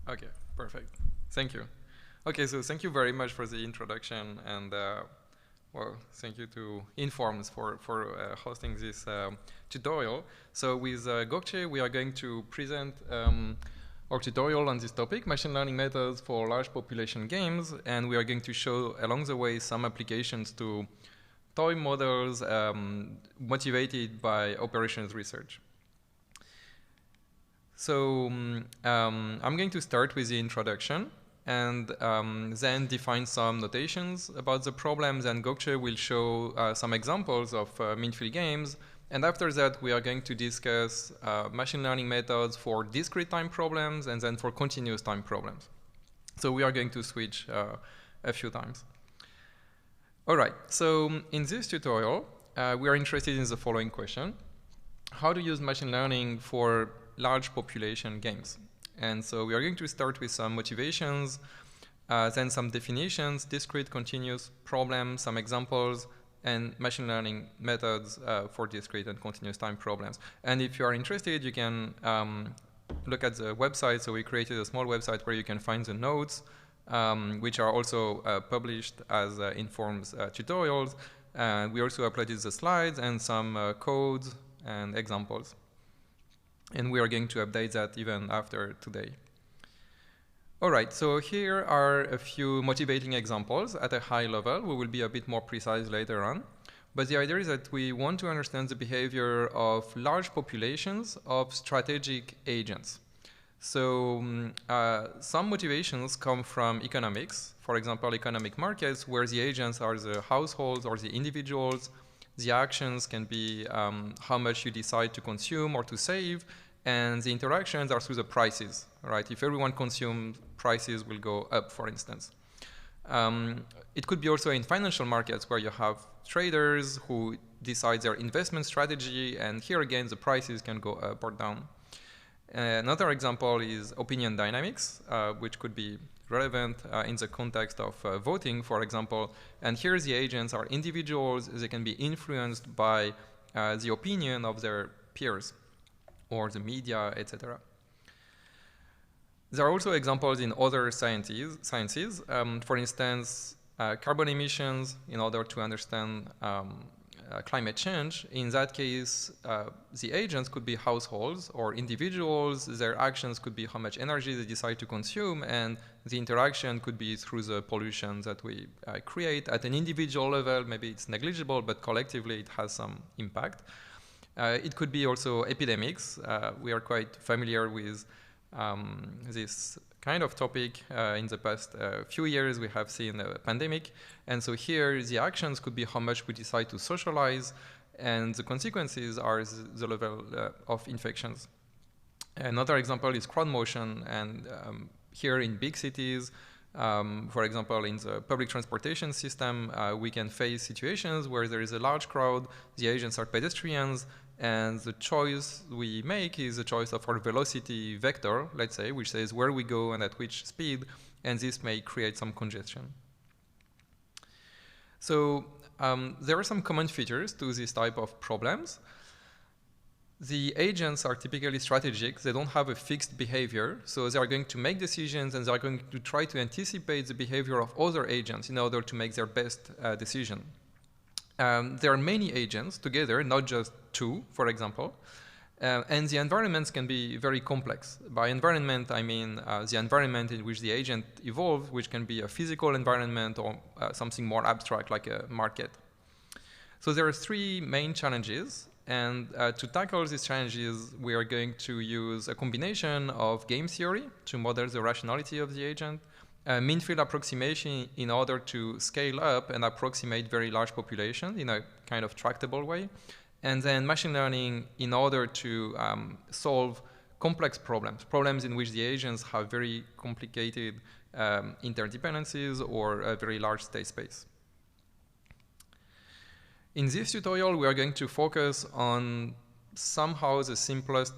Okay, perfect. Thank you. Okay, so thank you very much for the introduction, and well, thank you to Informs for hosting this tutorial. So with Gokce, we are going to present our tutorial on this topic, machine learning methods for large population games, and we are going to show along the way some applications to toy models motivated by operations research. So I'm going to start with the introduction and then define some notations about the problems, and Gokce will show some examples of min-field games. And after that, we are going to discuss machine learning methods for discrete time problems and then for continuous time problems. So we are going to switch a few times. All right, so in this tutorial, we are interested in the following question: how to use machine learning for large population games. And so we are going to start with some motivations, then some definitions, discrete, continuous problems, some examples, and machine learning methods for discrete and continuous time problems. And if you are interested, you can look at the website. So we created a small website where you can find the notes, which are also published as Informs tutorials. We also uploaded the slides and some codes and examples. And we are going to update that even after today. All right, so here are a few motivating examples at a high level. We will be a bit more precise later on. But the idea is that we want to understand the behavior of large populations of strategic agents. So some motivations come from economics. For example, economic markets, where the agents are the households or the individuals. The actions can be how much you decide to consume or to save, and the interactions are through the prices, right? If everyone consumes, prices will go up, for instance. It could be also in financial markets where you have traders who decide their investment strategy, and here again the prices can go up or down. Another example is opinion dynamics, which could be relevant in the context of voting, for example. And here the agents are individuals. They can be influenced by the opinion of their peers or the media, etc. There are also examples in other sciences. For instance, carbon emissions, in order to understand climate change. In that case, the agents could be households or individuals. Their actions could be how much energy they decide to consume, and the interaction could be through the pollution that we create. At an individual level, maybe it's negligible, but collectively it has some impact. It could be also epidemics. We are quite familiar with this kind of topic. In the past few years, we have seen a pandemic. And so here, the actions could be how much we decide to socialize, and the consequences are the level of infections. Another example is crowd motion, and here in big cities, for example, in the public transportation system, we can face situations where there is a large crowd, the agents are pedestrians, and the choice we make is a choice of our velocity vector, let's say, which says where we go and at which speed, and this may create some congestion. So there are some common features to this type of problems. The agents are typically strategic. They don't have a fixed behavior, so they are going to make decisions and they are going to try to anticipate the behavior of other agents in order to make their best decision. There are many agents together, not just two, for example, and the environments can be very complex. By environment, I mean the environment in which the agent evolves, which can be a physical environment or something more abstract like a market. So there are three main challenges. And to tackle these challenges, we are going to use a combination of game theory to model the rationality of the agent, min-field approximation in order to scale up and approximate very large populations in a kind of tractable way, and then machine learning in order to solve complex problems in which the agents have very complicated interdependencies or a very large state space. In this tutorial, we are going to focus on somehow the simplest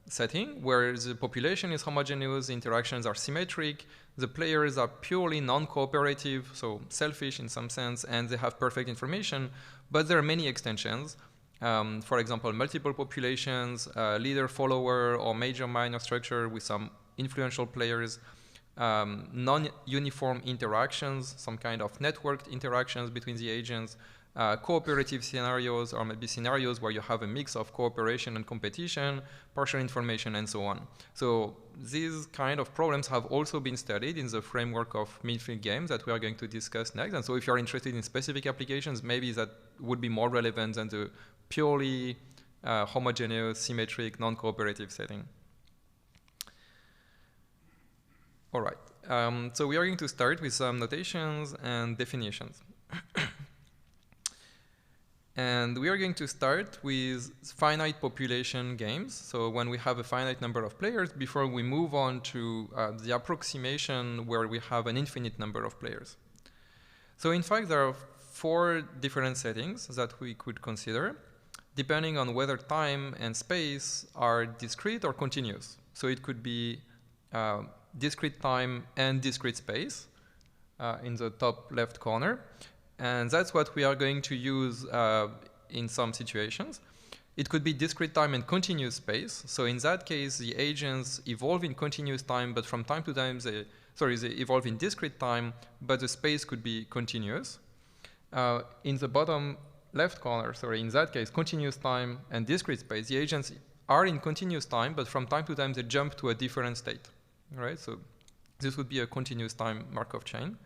setting, where the population is homogeneous, the interactions are symmetric, the players are purely non-cooperative, so selfish in some sense, and they have perfect information, but there are many extensions. For example, multiple populations, leader-follower, or major-minor structure with some influential players, non-uniform interactions, some kind of networked interactions between the agents, cooperative scenarios, or maybe scenarios where you have a mix of cooperation and competition, partial information, and so on. So these kind of problems have also been studied in the framework of mean-field games that we are going to discuss next. And so if you're interested in specific applications, maybe that would be more relevant than the purely homogeneous, symmetric, non-cooperative setting. All right, so we are going to start with some notations and definitions. And we are going to start with finite population games. So when we have a finite number of players, before we move on to the approximation where we have an infinite number of players. So in fact, there are 4 different settings that we could consider, depending on whether time and space are discrete or continuous. So it could be discrete time and discrete space in the top left corner. And that's what we are going to use in some situations. It could be discrete time and continuous space. So in that case, the agents evolve in continuous time, but from time to time, they evolve in discrete time, but the space could be continuous. In the bottom left corner, in that case, continuous time and discrete space, the agents are in continuous time, but from time to time, they jump to a different state, right? So this would be a continuous time Markov chain.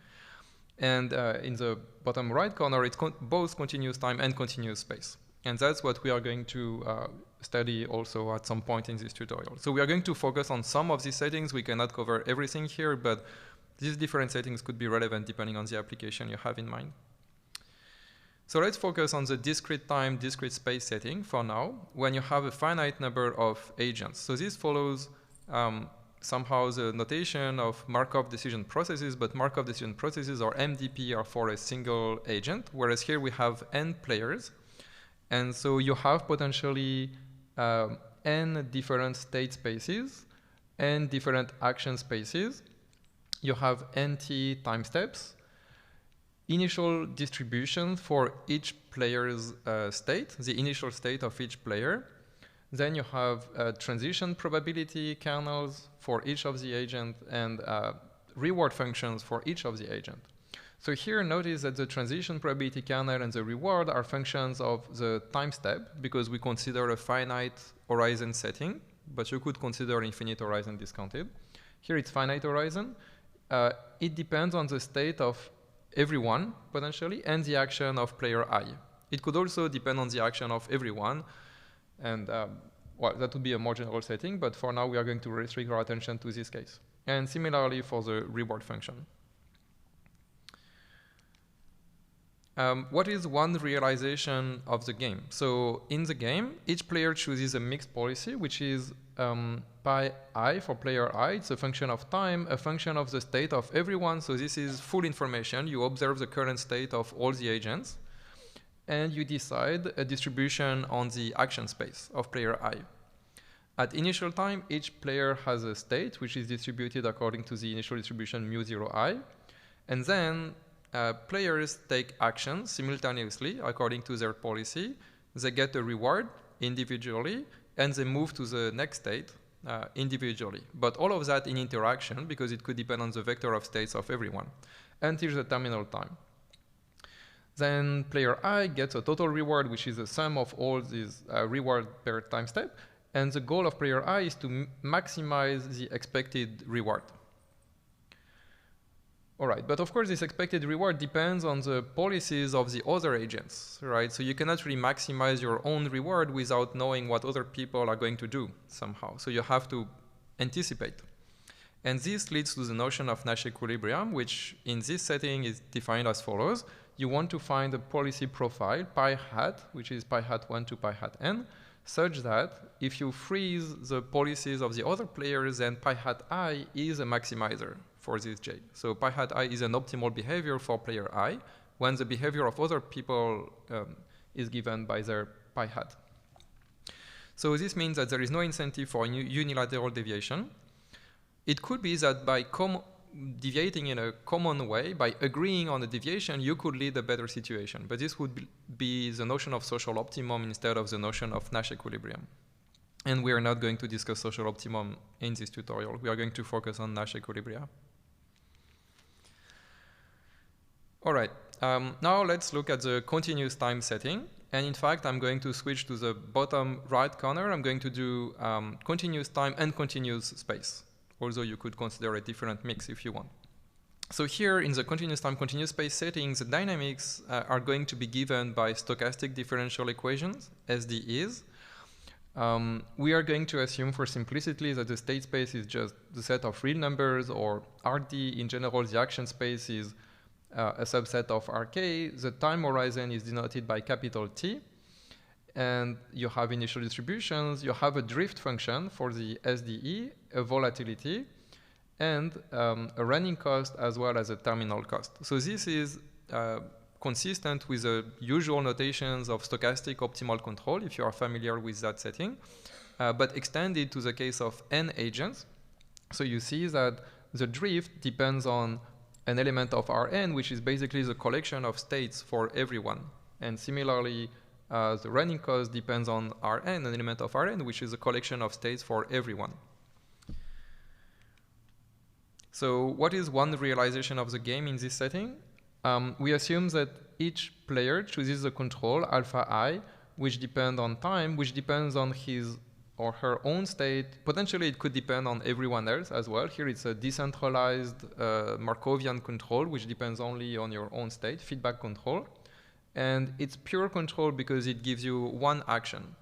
And in the bottom right corner, it's both continuous time and continuous space. And that's what we are going to study also at some point in this tutorial. So we are going to focus on some of these settings. We cannot cover everything here, but these different settings could be relevant depending on the application you have in mind. So let's focus on the discrete time, discrete space setting for now, when you have a finite number of agents. So this follows somehow the notation of Markov decision processes, but Markov decision processes, or MDP, are for a single agent, whereas here we have n players. And so you have potentially n different state spaces, n different action spaces. You have nt time steps, initial distribution for each player's state, the initial state of each player. Then you have transition probability kernels for each of the agent and reward functions for each of the agent. So here notice that the transition probability kernel and the reward are functions of the time step, because we consider a finite horizon setting, but you could consider infinite horizon discounted. Here it's finite horizon. It depends on the state of everyone, potentially, and the action of player I. It could also depend on the action of everyone. And well, that would be a more general setting, but for now we are going to restrict our attention to this case. And similarly for the reward function. What is one realization of the game? So in the game, each player chooses a mixed policy, which is pi I for player I. It's a function of time, a function of the state of everyone. So this is full information. You observe the current state of all the agents, and you decide a distribution on the action space of player I. At initial time, each player has a state which is distributed according to the initial distribution mu0I. And then players take actions simultaneously according to their policy. They get a reward individually, and they move to the next state individually. But all of that in interaction, because it could depend on the vector of states of everyone, until the terminal time. Then player I gets a total reward, which is the sum of all these reward per time step. And the goal of player I is to maximize the expected reward. All right, but of course this expected reward depends on the policies of the other agents, right? So you cannot really maximize your own reward without knowing what other people are going to do somehow. So you have to anticipate. And this leads to the notion of Nash equilibrium, which in this setting is defined as follows. You want to find a policy profile, pi hat, which is pi hat 1 to pi hat n, such that if you freeze the policies of the other players, then pi hat I is a maximizer for this J. So pi hat I is an optimal behavior for player I when the behavior of other people is given by their pi hat. So this means that there is no incentive for unilateral deviation. It could be that by deviating in a common way, by agreeing on a deviation, you could lead a better situation. But this would be the notion of social optimum instead of the notion of Nash equilibrium. And we are not going to discuss social optimum in this tutorial. We are going to focus on Nash equilibria. All right, now let's look at the continuous time setting. And in fact, I'm going to switch to the bottom right corner. I'm going to do continuous time and continuous space. Although you could consider a different mix if you want. So here in the continuous time, continuous space settings, the dynamics are going to be given by stochastic differential equations, SDEs. We are going to assume for simplicity that the state space is just the set of real numbers, or RD. In general, the action space is a subset of RK. The time horizon is denoted by capital T. And you have initial distributions. You have a drift function for the SDE, a volatility, and a running cost as well as a terminal cost. So this is consistent with the usual notations of stochastic optimal control, if you are familiar with that setting, but extended to the case of n agents. So you see that the drift depends on an element of Rn, which is basically the collection of states for everyone. And similarly, the running cost depends on Rn, an element of Rn, which is a collection of states for everyone. So what is one realization of the game in this setting? We assume that each player chooses a control, alpha I, which depends on time, which depends on his or her own state. Potentially, it could depend on everyone else as well. Here, it's a decentralized Markovian control, which depends only on your own state, feedback control. And it's pure control because it gives you one action.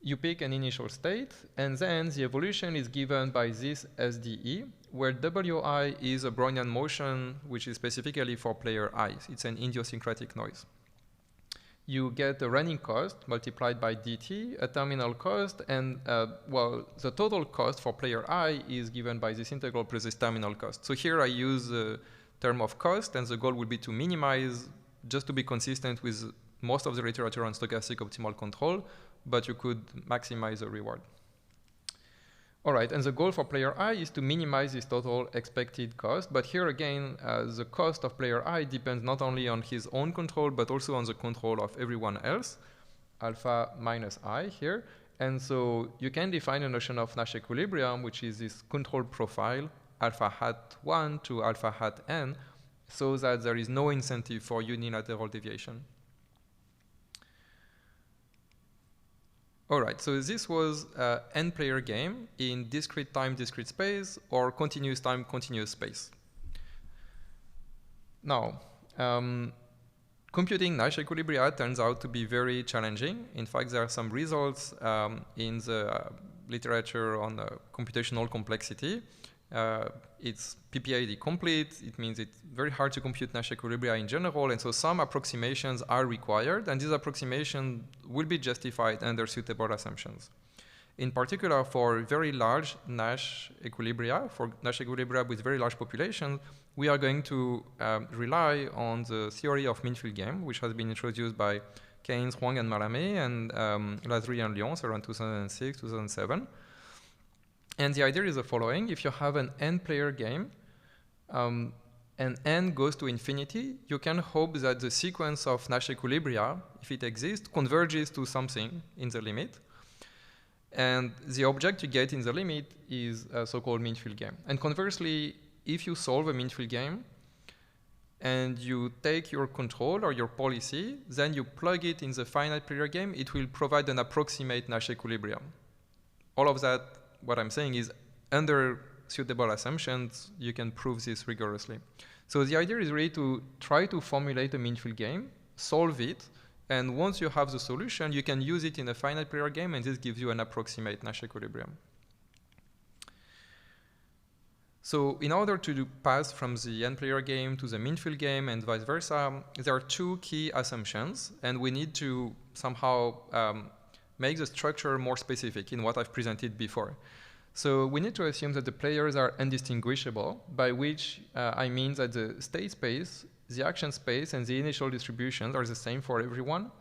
You pick an initial state, and then the evolution is given by this SDE, where Wi is a Brownian motion, which is specifically for player I. It's an idiosyncratic noise. You get a running cost multiplied by dt, a terminal cost, and well, the total cost for player I is given by this integral plus this terminal cost. So here I use the term of cost, and the goal would be to minimize, just to be consistent with most of the literature on stochastic optimal control, but you could maximize the reward. All right, and the goal for player I is to minimize this total expected cost, but here again, the cost of player I depends not only on his own control, but also on the control of everyone else, alpha minus I here. And so you can define a notion of Nash equilibrium, which is this control profile, alpha hat 1 to alpha hat n, so that there is no incentive for unilateral deviation. All right, so this was an n-player game in discrete time, discrete space, or continuous time, continuous space. Now, computing Nash equilibria turns out to be very challenging. In fact, there are some results in the literature on computational complexity. It's PPID complete. It means it's very hard to compute Nash equilibria in general, and so some approximations are required, and these approximations will be justified under suitable assumptions. In particular, for very large Nash equilibria, with very large populations, we are going to rely on the theory of mean field game, which has been introduced by Keynes, Huang, and Malamé, and Lazary and Lyons around 2006, 2007. And the idea is the following. If you have an n-player game, and n goes to infinity, you can hope that the sequence of Nash equilibria, if it exists, converges to something in the limit. And the object you get in the limit is a so-called mean field game. And conversely, if you solve a mean field game, and you take your control or your policy, then you plug it in the finite player game, it will provide an approximate Nash equilibrium. All of that, what I'm saying is, under suitable assumptions, you can prove this rigorously. So the idea is really to try to formulate a mean field game, solve it, and once you have the solution, you can use it in a finite player game, and this gives you an approximate Nash equilibrium. So in order to pass from the n-player game to the mean field game and vice versa, there are two key assumptions, and we need to somehow make the structure more specific in what I've presented before. So we need to assume that the players are undistinguishable, by which I mean that the state space, the action space, and the initial distributions are the same for everyone,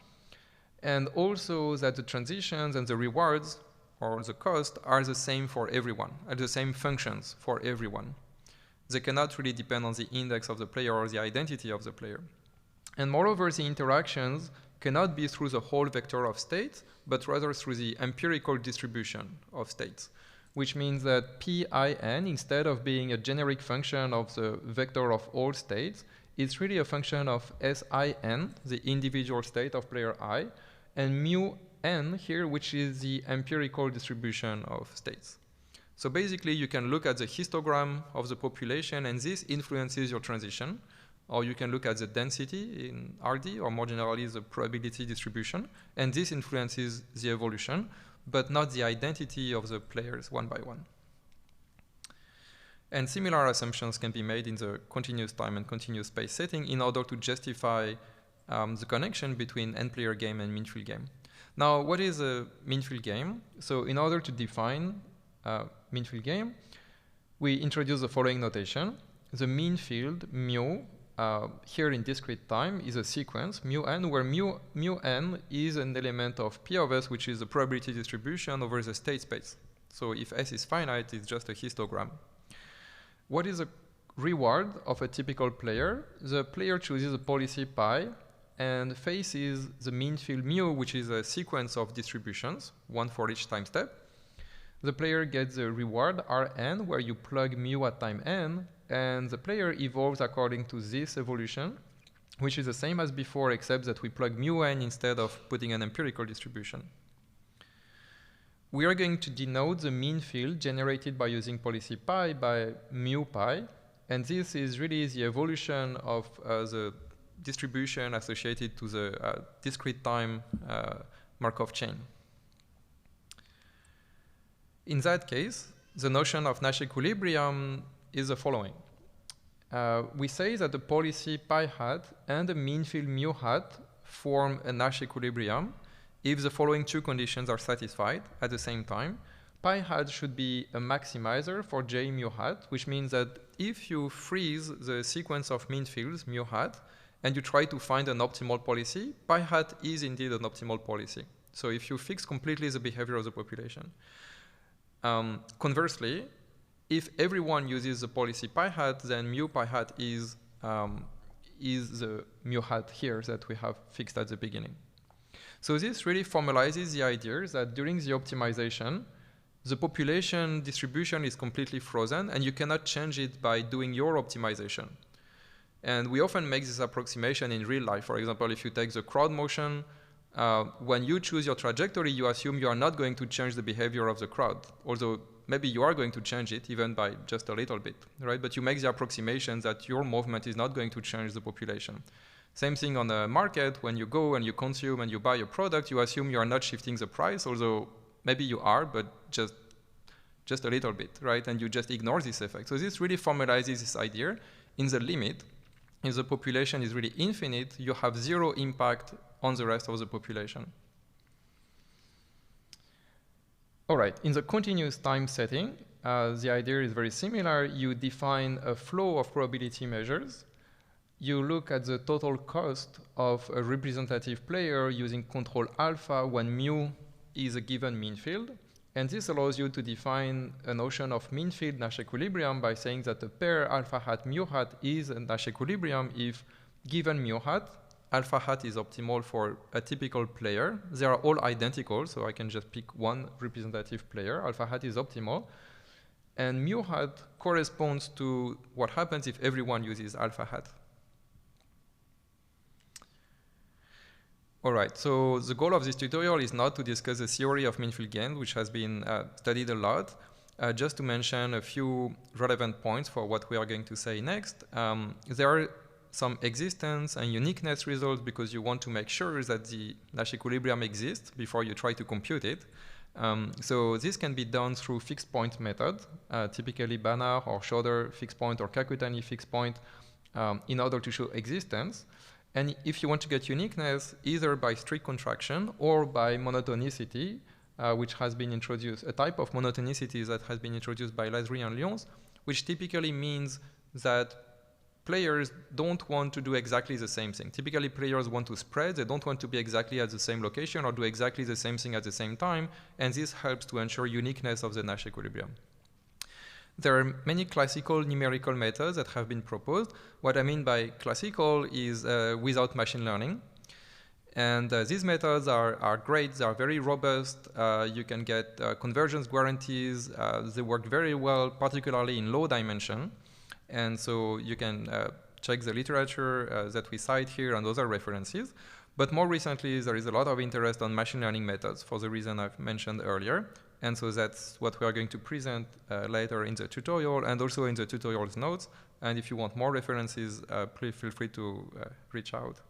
and also that the transitions and the rewards, or the cost, are the same for everyone, are the same functions for everyone. They cannot really depend on the index of the player or the identity of the player. And moreover, the interactions cannot be through the whole vector of states, but rather through the empirical distribution of states, which means that PIN, instead of being a generic function of the vector of all states, is really a function of SIN, the individual state of player I, and mu n here, which is the empirical distribution of states. So basically, you can look at the histogram of the population, and this influences your transition. Or you can look at the density in RD, or more generally, the probability distribution, and this influences the evolution, but not the identity of the players one by one. And similar assumptions can be made in the continuous time and continuous space setting in order to justify the connection between n-player game and mean field game. Now, what is a mean field game? So in order to define mean field game, we introduce the following notation. The mean field, mu, here in discrete time, is a sequence, mu n, where mu n is an element of P of S, which is the probability distribution over the state space. So if S is finite, it's just a histogram. What is a reward of a typical player? The player chooses a policy pi and faces the mean field mu, which is a sequence of distributions, one for each time step. The player gets the reward Rn, where you plug mu at time n, and the player evolves according to this evolution, which is the same as before, except that we plug mu n instead of putting an empirical distribution. We are going to denote the mean field generated by using policy pi by mu pi, and this is really the evolution of the distribution associated to the discrete time Markov chain. In that case, the notion of Nash equilibrium is the following. We say that the policy pi hat and the mean field mu hat form a Nash equilibrium if the following two conditions are satisfied at the same time. Pi hat should be a maximizer for j mu hat, which means that if you freeze the sequence of mean fields mu hat and you try to find an optimal policy, pi hat is indeed an optimal policy. So if you fix completely the behavior of the population. Conversely, if everyone uses the policy pi hat, then mu pi hat is the mu hat here that we have fixed at the beginning. So this really formalizes the idea that during the optimization, the population distribution is completely frozen and you cannot change it by doing your optimization. And we often make this approximation in real life. For example, if you take the crowd motion, when you choose your trajectory, you assume you are not going to change the behavior of the crowd, although maybe you are going to change it even by just a little bit, right? But you make the approximation that your movement is not going to change the population. Same thing on the market. When you go and you consume and you buy a product, you assume you are not shifting the price, although maybe you are, but just a little bit, right? And you just ignore this effect. So this really formalizes this idea. In the limit, if the population is really infinite, you have zero impact on the rest of the population. All right, in the continuous time setting, the idea is very similar. You define a flow of probability measures. You look at the total cost of a representative player using control alpha when mu is a given mean field. And this allows you to define a notion of mean field Nash equilibrium by saying that the pair alpha hat mu hat is a Nash equilibrium if given mu hat, alpha hat is optimal for a typical player. They are all identical, so I can just pick one representative player. Alpha hat is optimal. And mu hat corresponds to what happens if everyone uses alpha hat. All right, so the goal of this tutorial is not to discuss the theory of mean field games, which has been studied a lot, just to mention a few relevant points for what we are going to say next. There are some existence and uniqueness results because you want to make sure that the Nash equilibrium exists before you try to compute it. So this can be done through fixed point method, typically Banach or Schroeder fixed point or Kakutani fixed point, in order to show existence. And if you want to get uniqueness, either by strict contraction or by monotonicity, which has been introduced, a type of monotonicity that has been introduced by Lazary and Lyons, which typically means that players don't want to do exactly the same thing. Typically, players want to spread. They don't want to be exactly at the same location or do exactly the same thing at the same time. And this helps to ensure uniqueness of the Nash equilibrium. There are many classical numerical methods that have been proposed. What I mean by classical is without machine learning. And these methods are great. They are very robust. You can get convergence guarantees. They work very well, particularly in low dimension. And so you can check the literature that we cite here and other references. But more recently, there is a lot of interest on machine learning methods for the reason I've mentioned earlier. And so that's what we are going to present later in the tutorial and also in the tutorial's notes. And if you want more references, please feel free to reach out.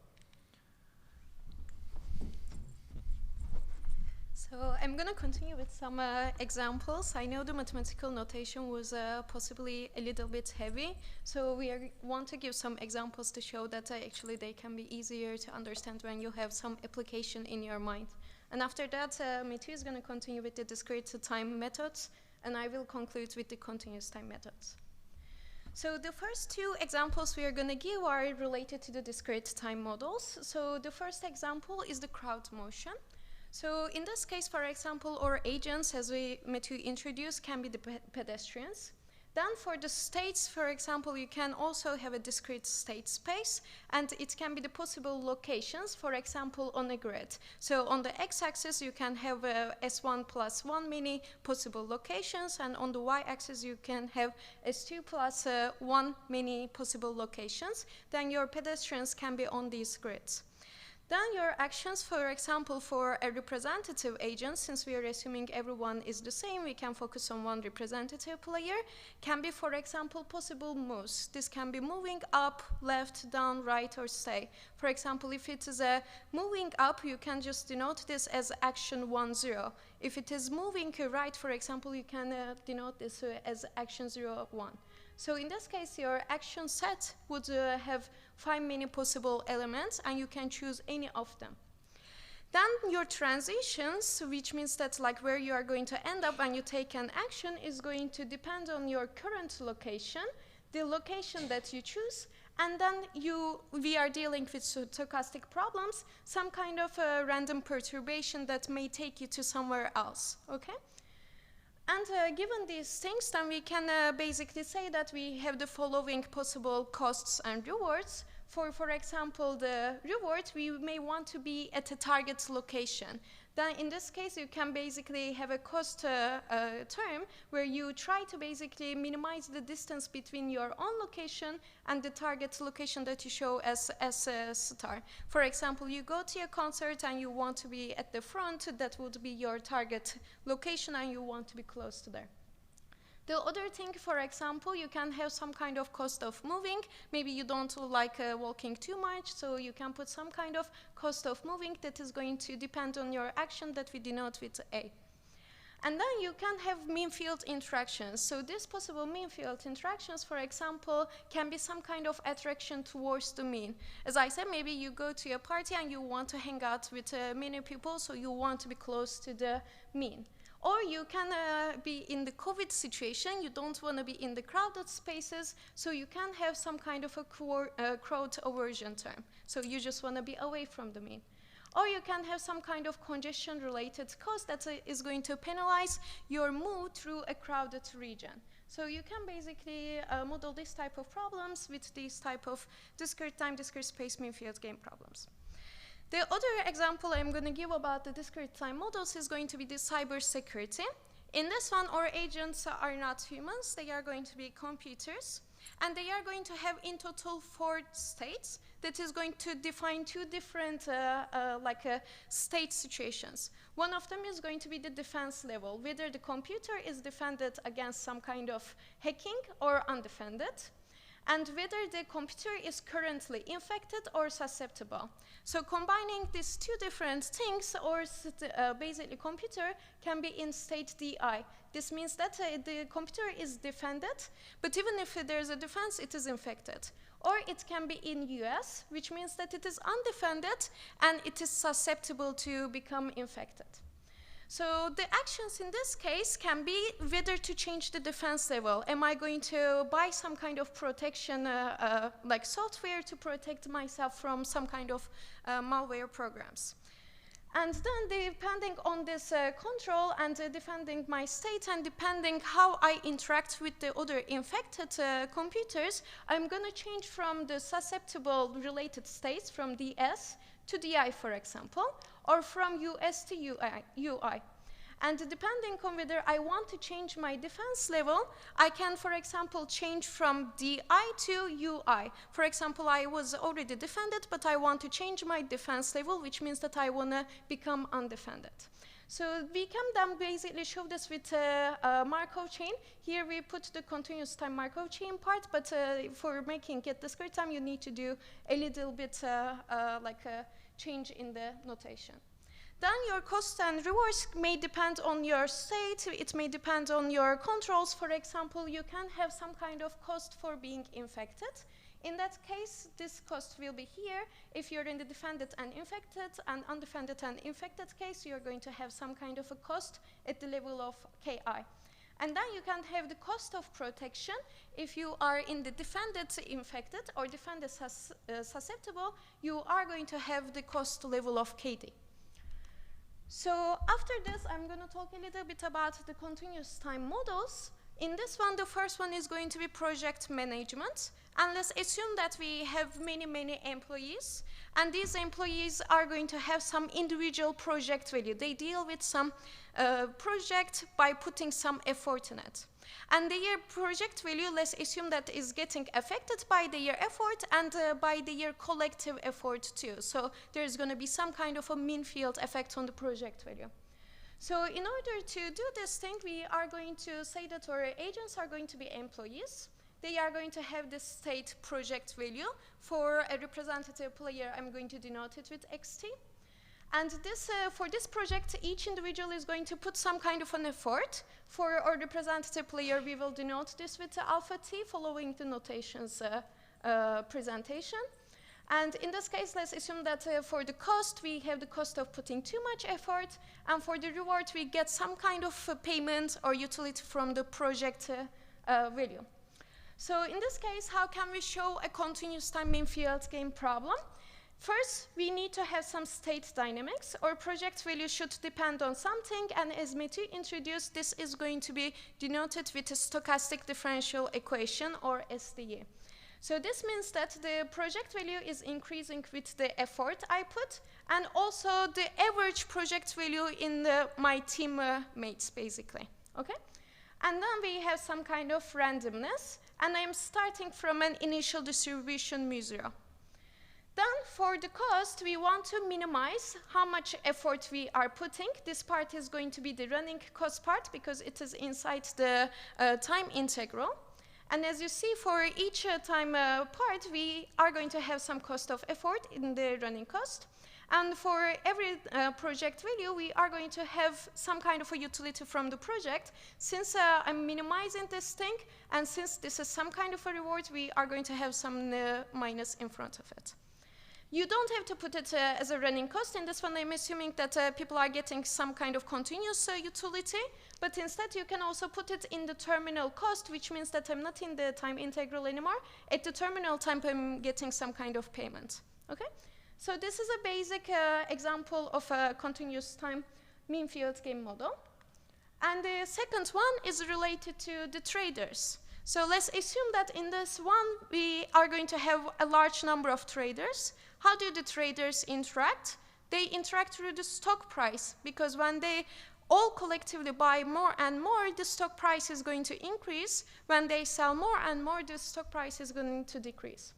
So I'm going to continue with some examples. I know the mathematical notation was possibly a little bit heavy, so we want to give some examples to show that actually they can be easier to understand when you have some application in your mind. And after that, Matthew is going to continue with the discrete time methods, and I will conclude with the continuous time methods. So the first two examples we are going to give are related to the discrete time models. So the first example is the crowd motion. So in this case, for example, our agents, as Matthew introduced, can be the pedestrians. Then for the states, for example, you can also have a discrete state space, and it can be the possible locations, for example, on a grid. So on the x-axis, you can have S1 plus 1 many possible locations, and on the y-axis, you can have S2 plus 1 many possible locations. Then your pedestrians can be on these grids. Then your actions, for example, for a representative agent, since we are assuming everyone is the same, we can focus on one representative player, can be, for example, possible moves. This can be moving up, left, down, right, or stay. For example, if it is a moving up, you can just denote this as action 1, 0. If it is moving right, for example, you can denote this as action 0, 1. So in this case, your action set would have 5 many possible elements, and you can choose any of them. Then your transitions, which means that like where you are going to end up when you take an action, is going to depend on your current location, the location that you choose, and then we are dealing with stochastic problems, some kind of a random perturbation that may take you to somewhere else, okay? And given these things, then we can basically say that we have the following possible costs and rewards. For example, the reward, we may want to be at a target location. Then in this case, you can basically have a cost term where you try to basically minimize the distance between your own location and the target location that you show as a star. For example, you go to a concert and you want to be at the front, that would be your target location, and you want to be close to there. The other thing, for example, you can have some kind of cost of moving. Maybe you don't like walking too much, so you can put some kind of cost of moving that is going to depend on your action that we denote with A. And then you can have mean field interactions. So these possible mean field interactions, for example, can be some kind of attraction towards the mean. As I said, maybe you go to a party and you want to hang out with many people, so you want to be close to the mean. Or you can be in the COVID situation, you don't want to be in the crowded spaces, so you can have some kind of a crowd aversion term. So you just want to be away from the mean. Or you can have some kind of congestion-related cost that is going to penalize your move through a crowded region. So you can basically model this type of problems with these type of discrete time, discrete space, mean field game problems. The other example I'm going to give about the discrete time models is going to be the cybersecurity. In this one, our agents are not humans. They are going to be computers. And they are going to have in total 4 states that is going to define 2 different state situations. One of them is going to be the defense level, whether the computer is defended against some kind of hacking or undefended, and whether the computer is currently infected or susceptible. So combining these 2 different things, or basically computer can be in state DI. This means that the computer is defended, but even if there's a defense, it is infected. Or it can be in US, which means that it is undefended and it is susceptible to become infected. So the actions in this case can be whether to change the defense level. Am I going to buy some kind of protection, like software to protect myself from some kind of malware programs? And then depending on this control and defending my state and depending how I interact with the other infected computers, I'm going to change from the susceptible related states from DS to DI, for example, or from US to UI. And depending on whether I want to change my defense level, I can, for example, change from DI to UI. For example, I was already defended, but I want to change my defense level, which means that I want to become undefended. So we can then basically show this with a Markov chain. Here we put the continuous time Markov chain part, but for making it discrete time, you need to do a little bit like a change in the notation. Then your costs and rewards may depend on your state. It may depend on your controls. For example, you can have some kind of cost for being infected. In that case, this cost will be here. If you're in the defended and undefended and infected case, you're going to have some kind of a cost at the level of Ki. And then you can have the cost of protection. If you are in the defended infected or defended susceptible, you are going to have the cost level of Kd. So after this, I'm going to talk a little bit about the continuous time models. In this one, the first one is going to be project management. And let's assume that we have many, many employees. And these employees are going to have some individual project value. They deal with some project by putting some effort in it. And their project value, let's assume that is getting affected by their effort and by their collective effort too. So there's going to be some kind of a mean field effect on the project value. So in order to do this thing, we are going to say that our agents are going to be employees. They are going to have this state project value. For a representative player, I'm going to denote it with xt. And this, for this project, each individual is going to put some kind of an effort. For our representative player, we will denote this with alpha t following the notations presentation. And in this case, let's assume that for the cost, we have the cost of putting too much effort. And for the reward, we get some kind of payment or utility from the project value. So in this case, how can we show a continuous time mean field game problem? First, we need to have some state dynamics. Our project value should depend on something, and as Matthew introduced, this is going to be denoted with a stochastic differential equation, or SDE. So this means that the project value is increasing with the effort I put, and also the average project value in my team mates, basically. Okay? And then we have some kind of randomness, and I'm starting from an initial distribution mu0. Then for the cost, we want to minimize how much effort we are putting. This part is going to be the running cost part because it is inside the time integral. And as you see, for each time part, we are going to have some cost of effort in the running cost. And for every project value, we are going to have some kind of a utility from the project. Since I'm minimizing this thing, and since this is some kind of a reward, we are going to have some minus in front of it. You don't have to put it as a running cost. In this one, I'm assuming that people are getting some kind of continuous utility, but instead you can also put it in the terminal cost, which means that I'm not in the time integral anymore. At the terminal time, I'm getting some kind of payment. Okay? So this is a basic example of a continuous time mean field game model. And the second one is related to the traders. So let's assume that in this one, we are going to have a large number of traders. How do the traders interact? They interact through the stock price, because when they all collectively buy more and more, the stock price is going to increase. When they sell more and more, the stock price is going to decrease.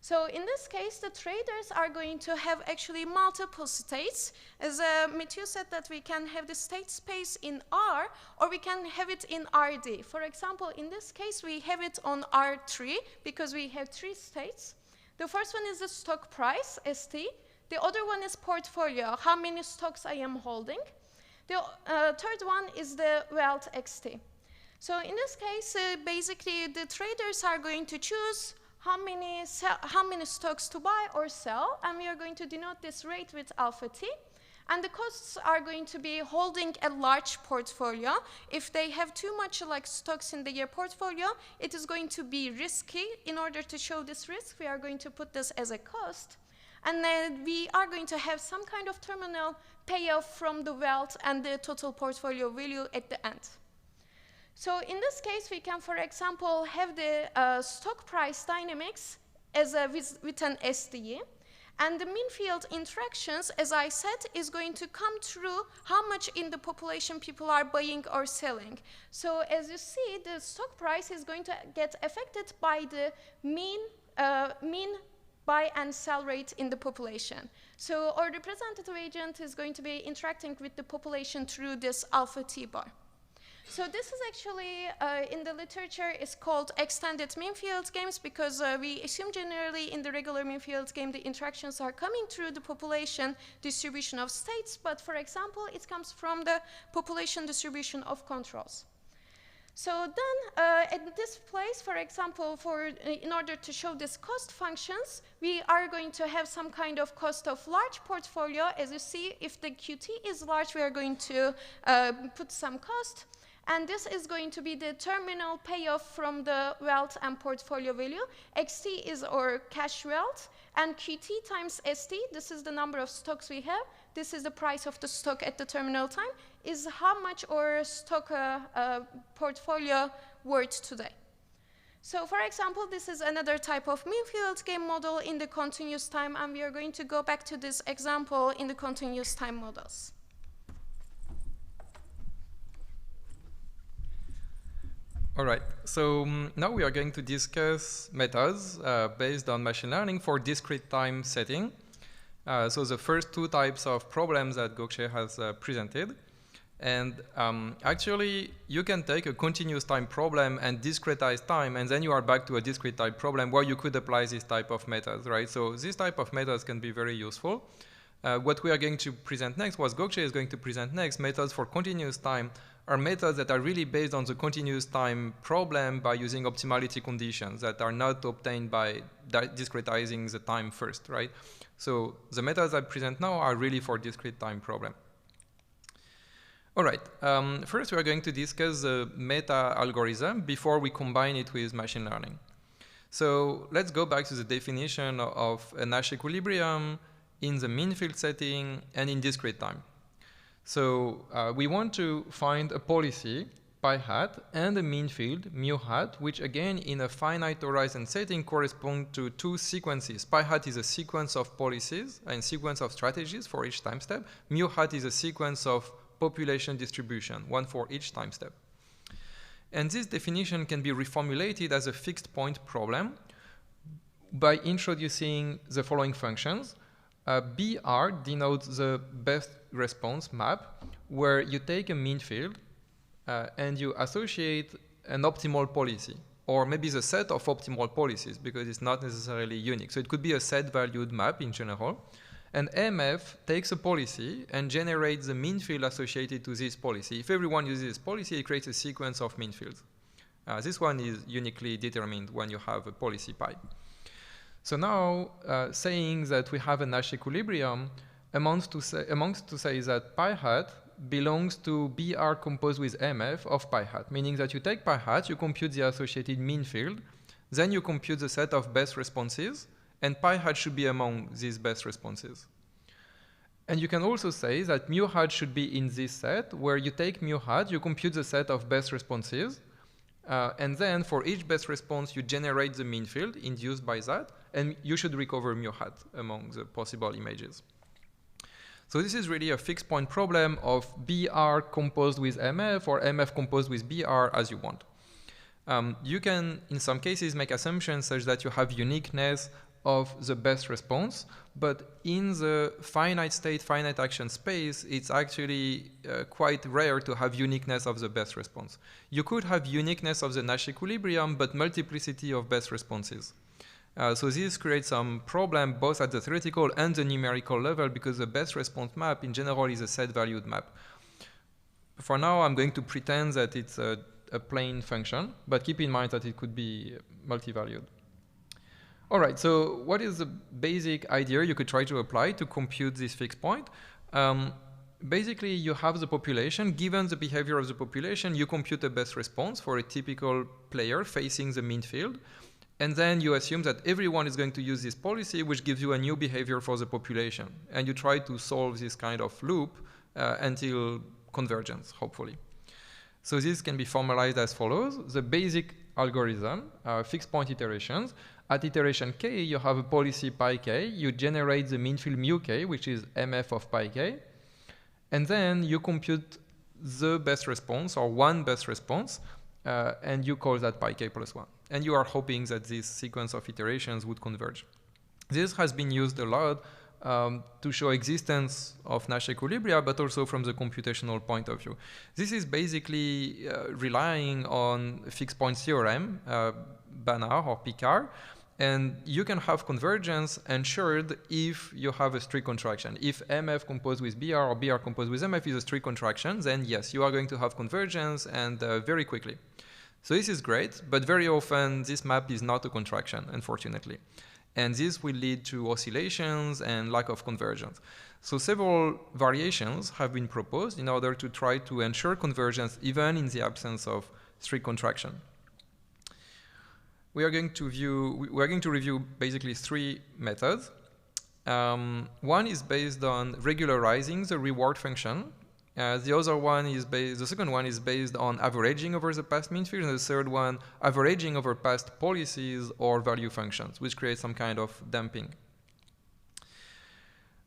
So in this case, the traders are going to have actually multiple states. As Matthew said, that we can have the state space in R, or we can have it in RD. For example, in this case, we have it on R3 because we have 3 states. The first one is the stock price, ST. The other one is portfolio, how many stocks I am holding. The third one is the wealth, XT. So in this case, basically, the traders are going to choose how many stocks to buy or sell, and we are going to denote this rate with alpha t. And the costs are going to be holding a large portfolio. If they have too much like stocks in their portfolio, it is going to be risky. In order to show this risk, we are going to put this as a cost. And then we are going to have some kind of terminal payoff from the wealth and the total portfolio value at the end. So in this case, we can, for example, have the stock price dynamics as with an SDE. And the mean field interactions, as I said, is going to come through how much in the population people are buying or selling. So as you see, the stock price is going to get affected by the mean buy and sell rate in the population. So our representative agent is going to be interacting with the population through this alpha T bar. So this is actually, in the literature, is called extended mean field games, because we assume generally in the regular mean field game the interactions are coming through the population distribution of states, but for example it comes from the population distribution of controls. So then at this place, for example, in order to show this cost functions, we are going to have some kind of cost of large portfolio. As you see, if the QT is large, we are going to put some cost. And this is going to be the terminal payoff from the wealth and portfolio value. XT is our cash wealth, and QT times ST, this is the number of stocks we have. This is the price of the stock at the terminal time, is how much our stock portfolio worth today. So for example, this is another type of mean field game model in the continuous time, and we are going to go back to this example in the continuous time models. All right, so now we are going to discuss methods based on machine learning for discrete time setting. So the first two types of problems that Gökçe has presented. And actually, you can take a continuous time problem and discretize time, and then you are back to a discrete time problem where you could apply this type of methods, right? So this type of methods can be very useful. What we are going to present next, what Gökçe is going to present next, methods for continuous time, are methods that are really based on the continuous time problem by using optimality conditions that are not obtained by discretizing the time first, right? So the methods I present now are really for discrete time problem. All right, first we are going to discuss the meta algorithm before we combine it with machine learning. So let's go back to the definition of a Nash equilibrium in the mean field setting and in discrete time. So we want to find a policy, pi hat, and a mean field, mu hat, which again in a finite horizon setting correspond to two sequences. Pi hat is a sequence of policies and sequence of strategies for each time step. Mu hat is a sequence of population distribution, one for each time step. And this definition can be reformulated as a fixed point problem by introducing the following functions. BR denotes the best response map, where you take a mean field and you associate an optimal policy, or maybe the set of optimal policies, because it's not necessarily unique. So it could be a set-valued map in general. And MF takes a policy and generates the mean field associated to this policy. If everyone uses this policy, it creates a sequence of mean fields. This one is uniquely determined when you have a policy pi. So now, saying that we have a Nash equilibrium amounts to say that pi hat belongs to BR composed with MF of pi hat, meaning that you take pi hat, you compute the associated mean field, then you compute the set of best responses, and pi hat should be among these best responses. And you can also say that mu hat should be in this set, where you take mu hat, you compute the set of best responses, and then for each best response, you generate the mean field induced by that, and you should recover mu hat among the possible images. So this is really a fixed point problem of BR composed with MF or MF composed with BR as you want. You can, in some cases, make assumptions such that you have uniqueness of the best response, but in the finite state, finite action space, it's actually quite rare to have uniqueness of the best response. You could have uniqueness of the Nash equilibrium, but multiplicity of best responses. So this creates some problem both at the theoretical and the numerical level, because the best response map in general is a set-valued map. For now, I'm going to pretend that it's a plain function, but keep in mind that it could be multi-valued. All right, so what is the basic idea you could try to apply to compute this fixed point? Basically, you have the population. Given the behavior of the population, you compute a best response for a typical player facing the mean field. And then you assume that everyone is going to use this policy, which gives you a new behavior for the population. And you try to solve this kind of loop until convergence, hopefully. So this can be formalized as follows. The basic algorithm, fixed point iterations, at iteration k, you have a policy pi k. You generate the mean field mu k, which is mf of pi k. And then you compute the best response, or one best response, and you call that pi k plus 1. And you are hoping that this sequence of iterations would converge. This has been used a lot to show existence of Nash equilibria, but also from the computational point of view. This is basically relying on a fixed point theorem, Banach or Picard, and you can have convergence ensured if you have a strict contraction. If MF composed with BR or BR composed with MF is a strict contraction, then yes, you are going to have convergence, and very quickly. So this is great, but very often this map is not a contraction, unfortunately. And this will lead to oscillations and lack of convergence. So several variations have been proposed in order to try to ensure convergence even in the absence of strict contraction. We are going to review basically three methods. One is based on regularizing the reward function. The second one is based on averaging over the past mean field, and the third one averaging over past policies or value functions, which creates some kind of damping.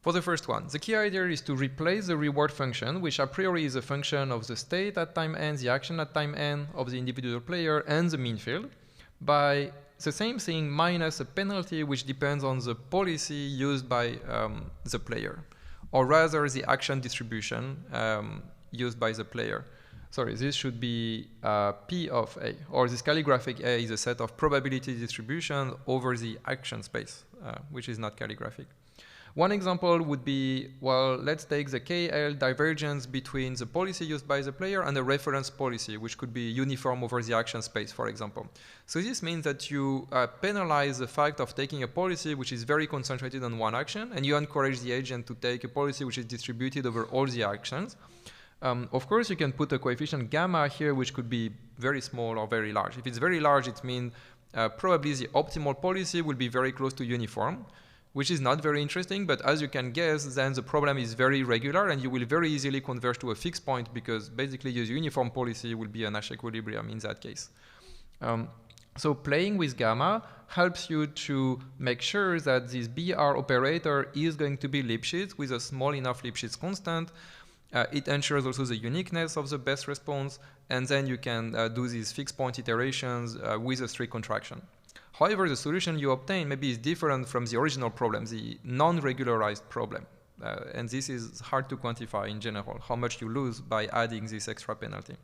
For the first one, the key idea is to replace the reward function, which a priori is a function of the state at time n, the action at time n of the individual player, and the mean field, by the same thing minus a penalty which depends on the policy used by the player, or rather the action distribution used by the player. Sorry, this should be P of A, or this calligraphic A is a set of probability distribution over the action space, which is not calligraphic. One example would be, well, let's take the KL divergence between the policy used by the player and the reference policy, which could be uniform over the action space, for example. So this means that you penalize the fact of taking a policy which is very concentrated on one action, and you encourage the agent to take a policy which is distributed over all the actions. Of course, you can put a coefficient gamma here, which could be very small or very large. If it's very large, it means probably the optimal policy will be very close to uniform, which is not very interesting, but as you can guess, then the problem is very regular, and you will very easily converge to a fixed point, because basically your uniform policy will be a Nash equilibrium in that case. So playing with gamma helps you to make sure that this BR operator is going to be Lipschitz with a small enough Lipschitz constant. It ensures also the uniqueness of the best response, and then you can do these fixed point iterations with a strict contraction. However, the solution you obtain maybe is different from the original problem, the non-regularized problem. And this is hard to quantify in general, how much you lose by adding this extra penalty.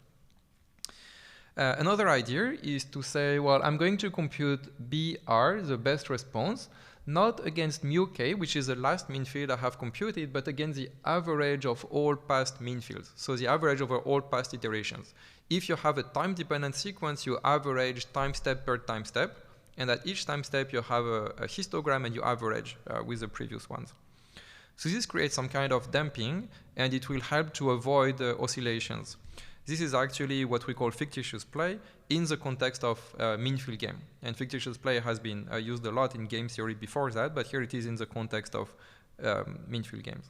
Another idea is to say, well, I'm going to compute BR, the best response, not against mu k, which is the last mean field I have computed, but against the average of all past mean fields. So the average over all past iterations. If you have a time-dependent sequence, you average time step per time step. And at each time step, you have a histogram and you average with the previous ones. So this creates some kind of damping, and it will help to avoid oscillations. This is actually what we call fictitious play in the context of mean field game. And fictitious play has been used a lot in game theory before that, but here it is in the context of mean field games.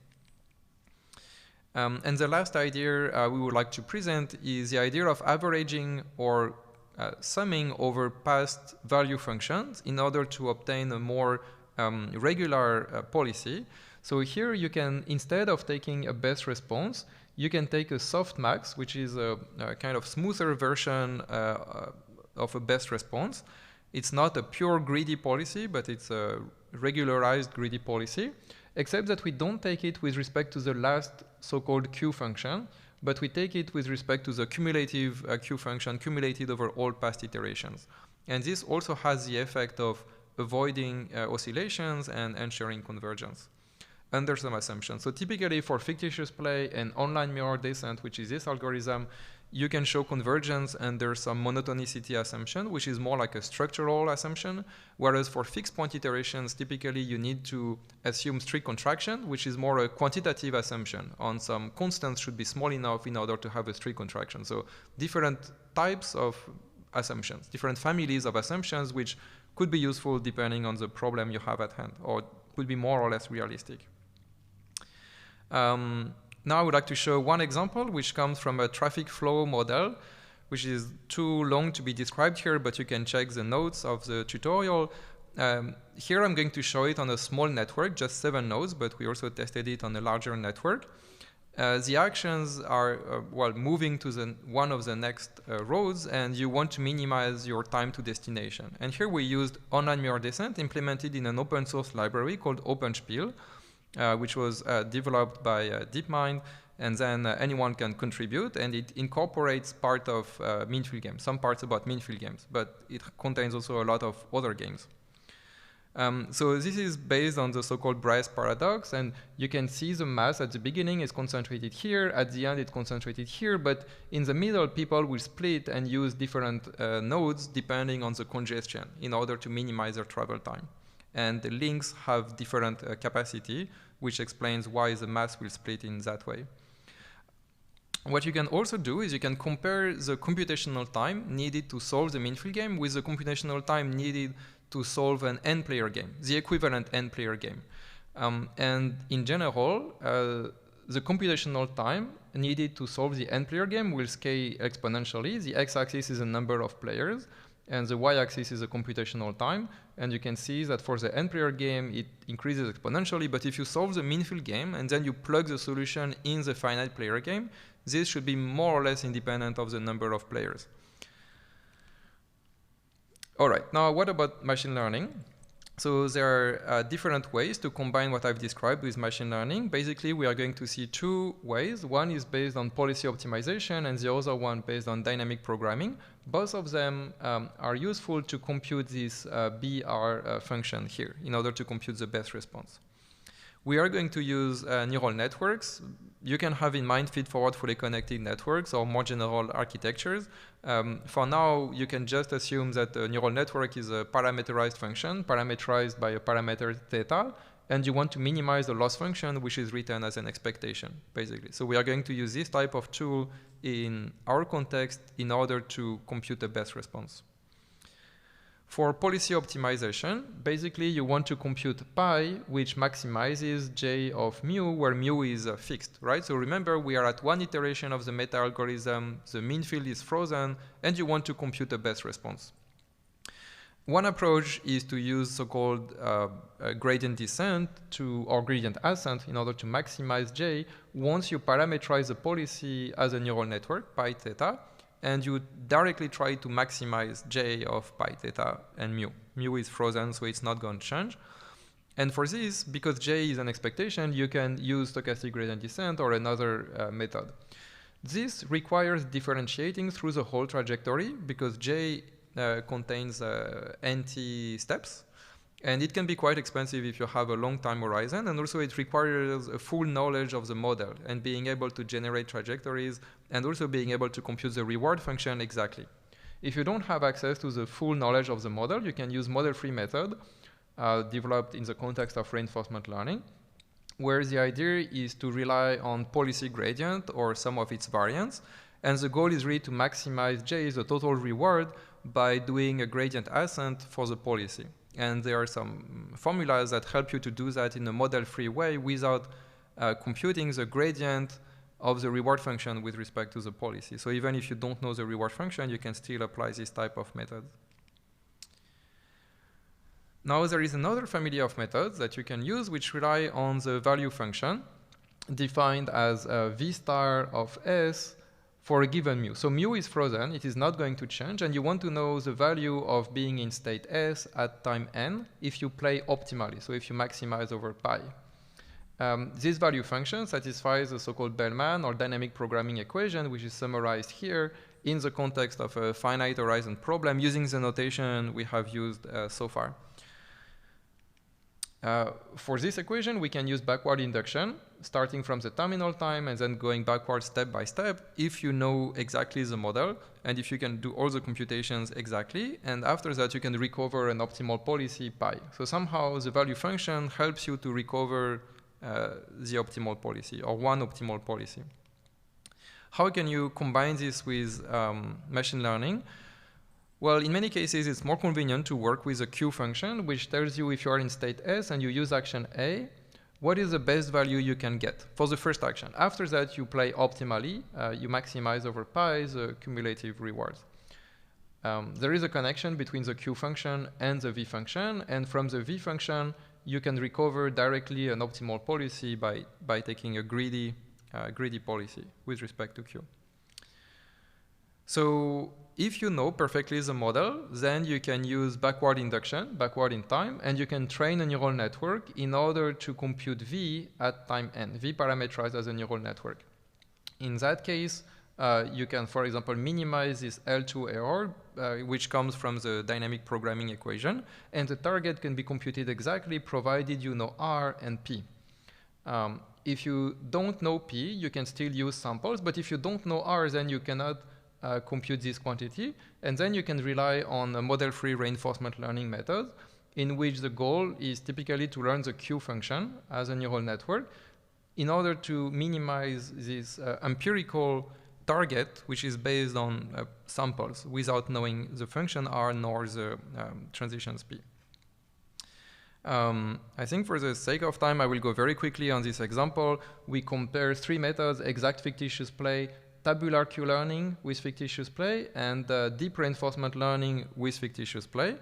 And the last idea we would like to present is the idea of averaging or summing over past value functions in order to obtain a more regular policy. So here you can, instead of taking a best response, you can take a softmax, which is a kind of smoother version of a best response. It's not a pure greedy policy, but it's a regularized greedy policy, except that we don't take it with respect to the last so-called Q function, but we take it with respect to the cumulative Q function cumulated over all past iterations. And this also has the effect of avoiding oscillations and ensuring convergence under some assumptions. So typically for fictitious play and online mirror descent, which is this algorithm, you can show convergence under some monotonicity assumption, which is more like a structural assumption, whereas for fixed point iterations, typically you need to assume strict contraction, which is more a quantitative assumption on some constants should be small enough in order to have a strict contraction. So different types of assumptions, different families of assumptions, which could be useful depending on the problem you have at hand, or could be more or less realistic. Now I would like to show one example which comes from a traffic flow model, which is too long to be described here, but you can check the notes of the tutorial. Here I'm going to show it on a small network, just 7 nodes, but we also tested it on a larger network. The actions are well, moving to one of the next roads, and you want to minimize your time to destination. And here we used online mirror descent implemented in an open source library called OpenSpiel, which was developed by DeepMind, and then anyone can contribute, and it incorporates part of mean field games, some parts about mean field games, but it contains also a lot of other games. So this is based on the so-called Bryce paradox, and you can see the mass at the beginning is concentrated here, at the end it's concentrated here, but in the middle people will split and use different nodes depending on the congestion in order to minimize their travel time. And the links have different capacity, which explains why the mass will split in that way. What you can also do is you can compare the computational time needed to solve the mean field game with the computational time needed to solve an n-player game, the equivalent n-player game. And in general, the computational time needed to solve the n-player game will scale exponentially. The x-axis is the number of players, and the y-axis is the computational time. And you can see that for the n-player game, it increases exponentially. But if you solve the mean field game and then you plug the solution in the finite player game, this should be more or less independent of the number of players. All right, now what about machine learning? So there are different ways to combine what I've described with machine learning. Basically, we are going to see 2 ways. One is based on policy optimization and the other one based on dynamic programming. Both of them are useful to compute this BR function here in order to compute the best response. We are going to use neural networks. You can have in mind feed-forward fully connected networks or more general architectures. For now, you can just assume that a neural network is a parameterized function, parameterized by a parameter theta, and you want to minimize the loss function, which is written as an expectation, basically. So we are going to use this type of tool in our context in order to compute the best response. For policy optimization, basically you want to compute pi, which maximizes j of mu, where mu is fixed, right? So remember, we are at one iteration of the meta algorithm, the mean field is frozen, and you want to compute the best response. One approach is to use so-called gradient descent or gradient ascent in order to maximize j once you parameterize the policy as a neural network, pi theta, and you directly try to maximize j of pi theta and mu. Mu is frozen, so it's not going to change. And for this, because j is an expectation, you can use stochastic gradient descent or another method. This requires differentiating through the whole trajectory because j contains nt steps. And it can be quite expensive if you have a long time horizon, and also it requires a full knowledge of the model and being able to generate trajectories and also being able to compute the reward function exactly. If you don't have access to the full knowledge of the model, you can use model-free method developed in the context of reinforcement learning, where the idea is to rely on policy gradient or some of its variants, and the goal is really to maximize j, the total reward, by doing a gradient ascent for the policy. And there are some formulas that help you to do that in a model-free way without computing the gradient of the reward function with respect to the policy. So even if you don't know the reward function, you can still apply this type of method. Now there is another family of methods that you can use which rely on the value function defined as v star of s for a given mu. So mu is frozen, it is not going to change, and you want to know the value of being in state S at time n if you play optimally, so if you maximize over pi. This value function satisfies the so-called Bellman or dynamic programming equation, which is summarized here in the context of a finite horizon problem using the notation we have used so far. For this equation, we can use backward induction, starting from the terminal time and then going backward step by step if you know exactly the model and if you can do all the computations exactly. And after that, you can recover an optimal policy pi. So somehow the value function helps you to recover the optimal policy or one optimal policy. How can you combine this with machine learning? Well, in many cases, it's more convenient to work with a Q function, which tells you if you are in state S and you use action A, what is the best value you can get for the first action. After that, you play optimally. You maximize over pi the cumulative rewards. There is a connection between the Q function and the V function, and from the V function, you can recover directly an optimal policy by taking a greedy policy with respect to Q. So if you know perfectly the model, then you can use backward induction, backward in time, and you can train a neural network in order to compute V at time n, V parameterized as a neural network. In that case, you can, for example, minimize this L2 error, which comes from the dynamic programming equation, and the target can be computed exactly provided you know R and P. If you don't know P, you can still use samples, but if you don't know R, then you cannot compute this quantity, and then you can rely on a model-free reinforcement learning method, in which the goal is typically to learn the Q function as a neural network in order to minimize this empirical target, which is based on samples without knowing the function R nor the transitions P. I think for the sake of time, I will go very quickly on this example. We compare three methods: exact fictitious play, tabular Q-learning with fictitious play, and deep reinforcement learning with fictitious play.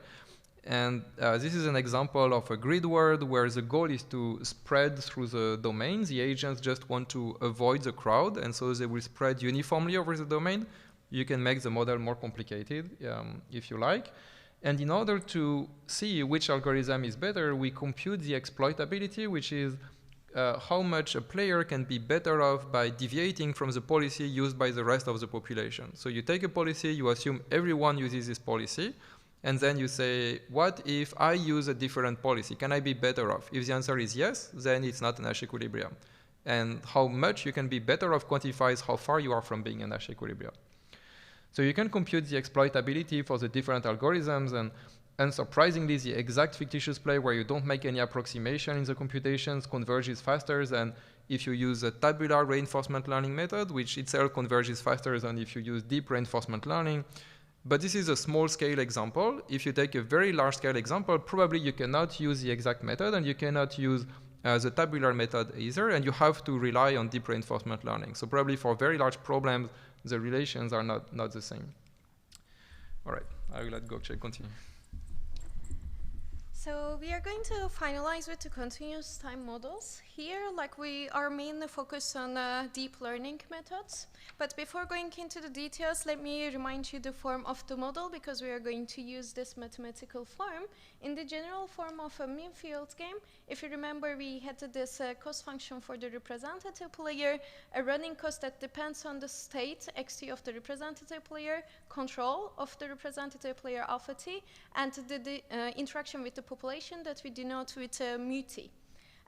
And this is an example of a grid word where the goal is to spread through the domain. The agents just want to avoid the crowd, and so they will spread uniformly over the domain. You can make the model more complicated if you like. And in order to see which algorithm is better, we compute the exploitability, which is how much a player can be better off by deviating from the policy used by the rest of the population. So you take a policy, you assume everyone uses this policy, and then you say, what if I use a different policy? Can I be better off? If the answer is yes, then it's not a Nash equilibrium. And how much you can be better off quantifies how far you are from being a Nash equilibrium. So you can compute the exploitability for the different algorithms, and unsurprisingly, the exact fictitious play where you don't make any approximation in the computations converges faster than if you use a tabular reinforcement learning method, which itself converges faster than if you use deep reinforcement learning. But this is a small-scale example. If you take a very large-scale example, probably you cannot use the exact method, and you cannot use the tabular method either, and you have to rely on deep reinforcement learning. So probably for very large problems, the relations are not the same. All right, I will let Gökçe continue. So we are going to finalize with the continuous time models. Here, we are mainly focused on deep learning methods. But before going into the details, let me remind you the form of the model, because we are going to use this mathematical form. In the general form of a mean field game, if you remember, we had this cost function for the representative player, a running cost that depends on the state xt of the representative player, control of the representative player alpha t, and the interaction with the population that we denote with mu t.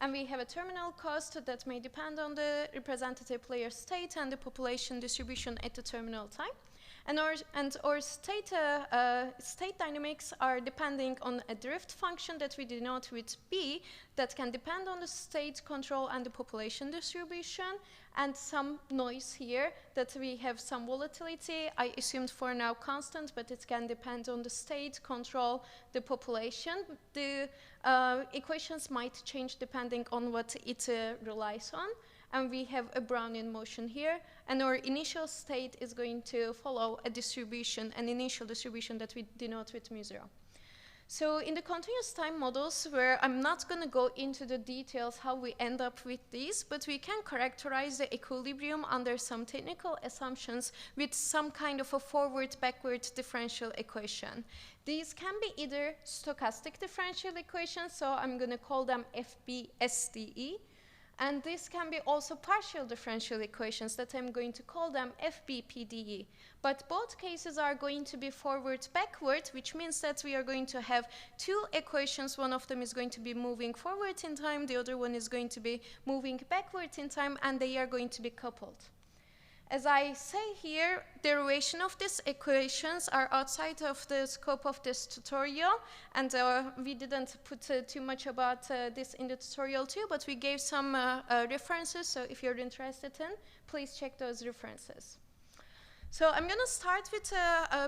And we have a terminal cost that may depend on the representative player state and the population distribution at the terminal time. And our state dynamics are depending on a drift function that we denote with B that can depend on the state, control, and the population distribution, and some noise here that we have some volatility. I assumed for now constant, but it can depend on the state, control, the population. The equations might change depending on what it relies on. And we have a Brownian motion here, and our initial state is going to follow a distribution, an initial distribution that we denote with mu0. So in the continuous time models, where I'm not going to go into the details how we end up with these, but we can characterize the equilibrium under some technical assumptions with some kind of a forward-backward differential equation. These can be either stochastic differential equations, so I'm going to call them FBSDE, and this can be also partial differential equations that I'm going to call them FBPDE. But both cases are going to be forward-backward, which means that we are going to have two equations. One of them is going to be moving forward in time, the other one is going to be moving backward in time, and they are going to be coupled. As I say here, derivation of these equations are outside of the scope of this tutorial, and we didn't put too much about this in the tutorial too, but we gave some references, so if you're interested in, please check those references. So I'm going to start with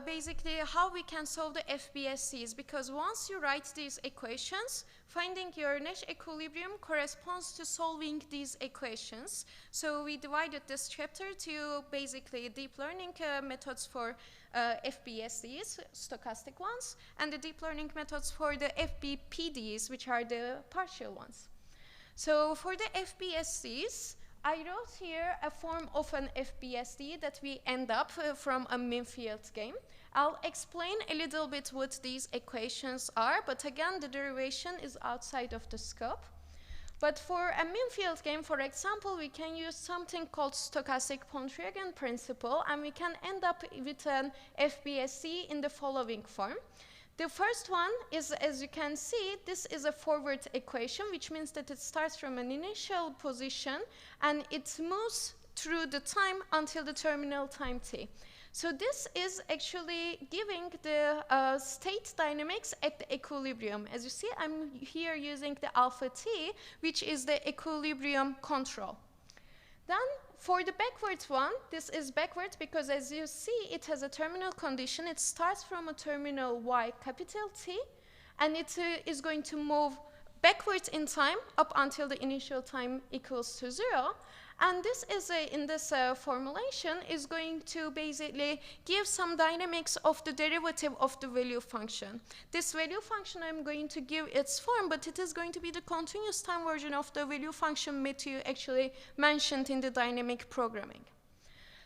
basically how we can solve the FBSCs, because once you write these equations, finding your Nash equilibrium corresponds to solving these equations. So we divided this chapter to basically deep learning methods for FBSCs, stochastic ones, and the deep learning methods for the FBPDs, which are the partial ones. So for the FBSCs, I wrote here a form of an FBSD that we end up from a mean field game. I'll explain a little bit what these equations are, but again, the derivation is outside of the scope. But for a mean field game, for example, we can use something called stochastic Pontryagin principle, and we can end up with an FBSD in the following form. The first one is, as you can see, this is a forward equation, which means that it starts from an initial position and it moves through the time until the terminal time t. So this is actually giving the state dynamics at the equilibrium. As you see, I'm here using the alpha t, which is the equilibrium control. Then for the backwards one, this is backwards because as you see, it has a terminal condition. It starts from a terminal y capital T, and it is going to move backwards in time up until the initial time equals to 0. And this is in this formulation is going to basically give some dynamics of the derivative of the value function. This value function I'm going to give its form, but it is going to be the continuous time version of the value function Matthew actually mentioned in the dynamic programming.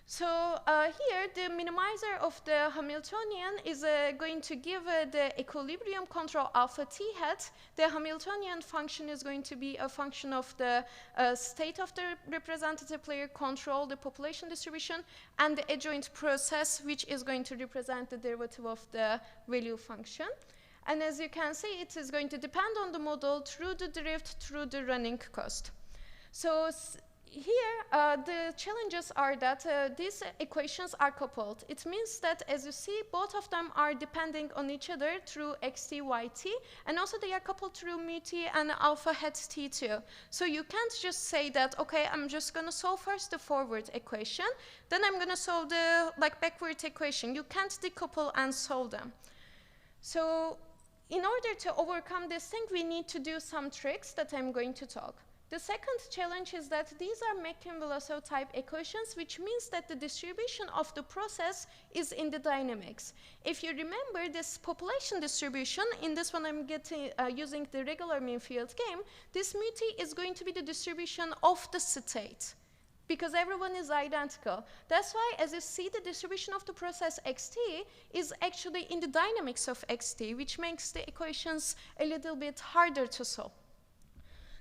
So here, the minimizer of the Hamiltonian is going to give the equilibrium control alpha t hat. The Hamiltonian function is going to be a function of the state of the representative player control, the population distribution, and the adjoint process, which is going to represent the derivative of the value function. And as you can see, it is going to depend on the model through the drift, through the running cost. So here, the challenges are that these equations are coupled. It means that, as you see, both of them are depending on each other through xt, yt, and also they are coupled through mu t and alpha hat t2. So you can't just say that, okay, I'm just going to solve first the forward equation, then I'm going to solve the backward equation. You can't decouple and solve them. So in order to overcome this thing, we need to do some tricks that I'm going to talk. The second challenge is that these are Mackin-Veloso type equations, which means that the distribution of the process is in the dynamics. If you remember this population distribution, in this one I'm using the regular mean field game, this mu t is going to be the distribution of the state, because everyone is identical. That's why, as you see, the distribution of the process xt is actually in the dynamics of xt, which makes the equations a little bit harder to solve.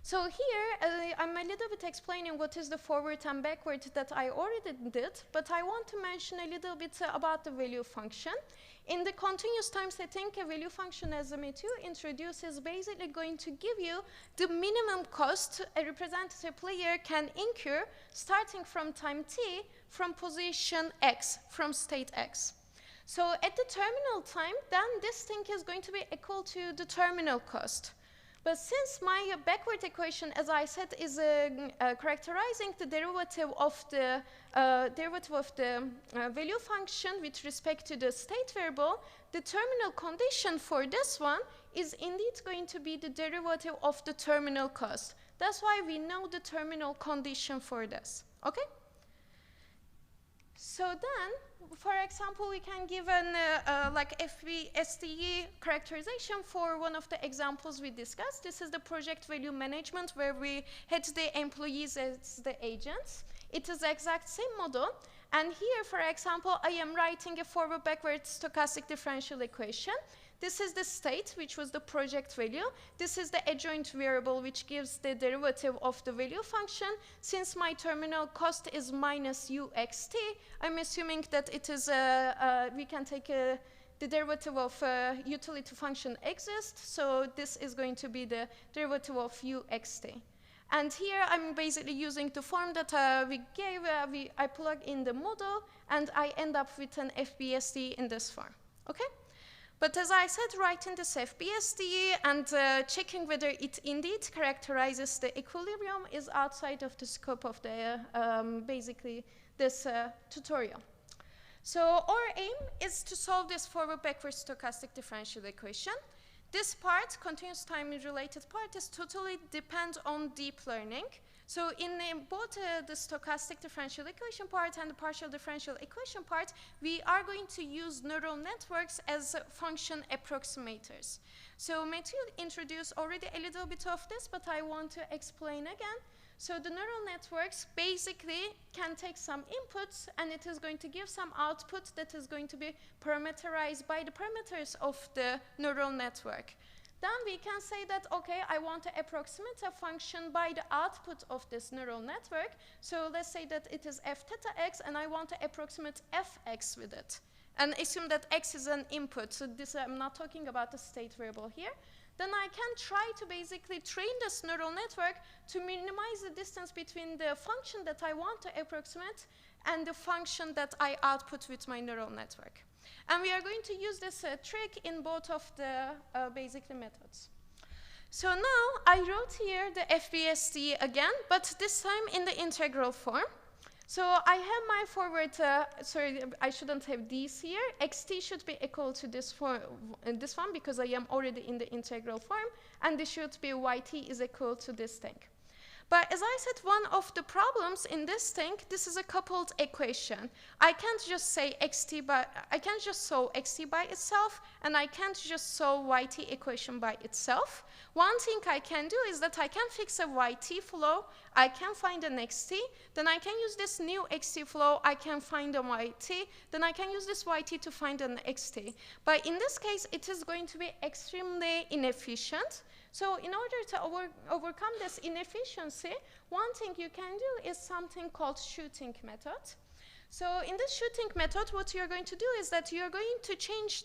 So here, I'm a little bit explaining what is the forward and backward that I already did, but I want to mention a little bit about the value function. In the continuous time setting, a value function, as Matthew introduces, basically going to give you the minimum cost a representative player can incur starting from time t from position x, from state x. So at the terminal time, then this thing is going to be equal to the terminal cost. But since my backward equation, as I said, is characterizing the derivative of the value function with respect to the state variable, the terminal condition for this one is indeed going to be the derivative of the terminal cost. That's why we know the terminal condition for this. Okay? So then, for example, we can give an FBSDE characterization for one of the examples we discussed. This is the project value management, where we had the employees as the agents. It is the exact same model. And here, for example, I am writing a forward-backward stochastic differential equation. This is the state, which was the project value. This is the adjoint variable, which gives the derivative of the value function. Since my terminal cost is minus uxt, I'm assuming that it is, we can take the derivative of utility function exists. So this is going to be the derivative of uxt. And here I'm basically using the form that we gave. I plug in the model, and I end up with an FBSD in this form. Okay? But as I said, writing this FBSD and checking whether it indeed characterizes the equilibrium is outside of the scope of the basically this tutorial. So our aim is to solve this forward-backward stochastic differential equation. This part, continuous time related part, is totally depend on deep learning. So in both the stochastic differential equation part and the partial differential equation part, we are going to use neural networks as function approximators. So Matthew introduced already a little bit of this, but I want to explain again. So the neural networks basically can take some inputs and it is going to give some output that is going to be parameterized by the parameters of the neural network. Then we can say that, okay, I want to approximate a function by the output of this neural network. So let's say that it is f theta x and I want to approximate fx with it. And assume that x is an input. So this, I'm not talking about the state variable here. Then I can try to basically train this neural network to minimize the distance between the function that I want to approximate and the function that I output with my neural network. And we are going to use this trick in both of the basically methods. So now I wrote here the FBSD again, but this time in the integral form. So I have my forward, sorry, I shouldn't have these here. Xt should be equal to this one because I am already in the integral form, and this should be yt is equal to this thing. But as I said, one of the problems in this thing, this is a coupled equation. I can't just say I can't just solve xt by itself, and I can't just solve yt equation by itself. One thing I can do is that I can fix a yt flow, I can find an xt, then I can use this new xt flow, I can find a yt, then I can use this yt to find an xt. But in this case, it is going to be extremely inefficient. So in order to overcome this inefficiency, one thing you can do is something called shooting method. So in this shooting method, what you're going to do is that you're going to change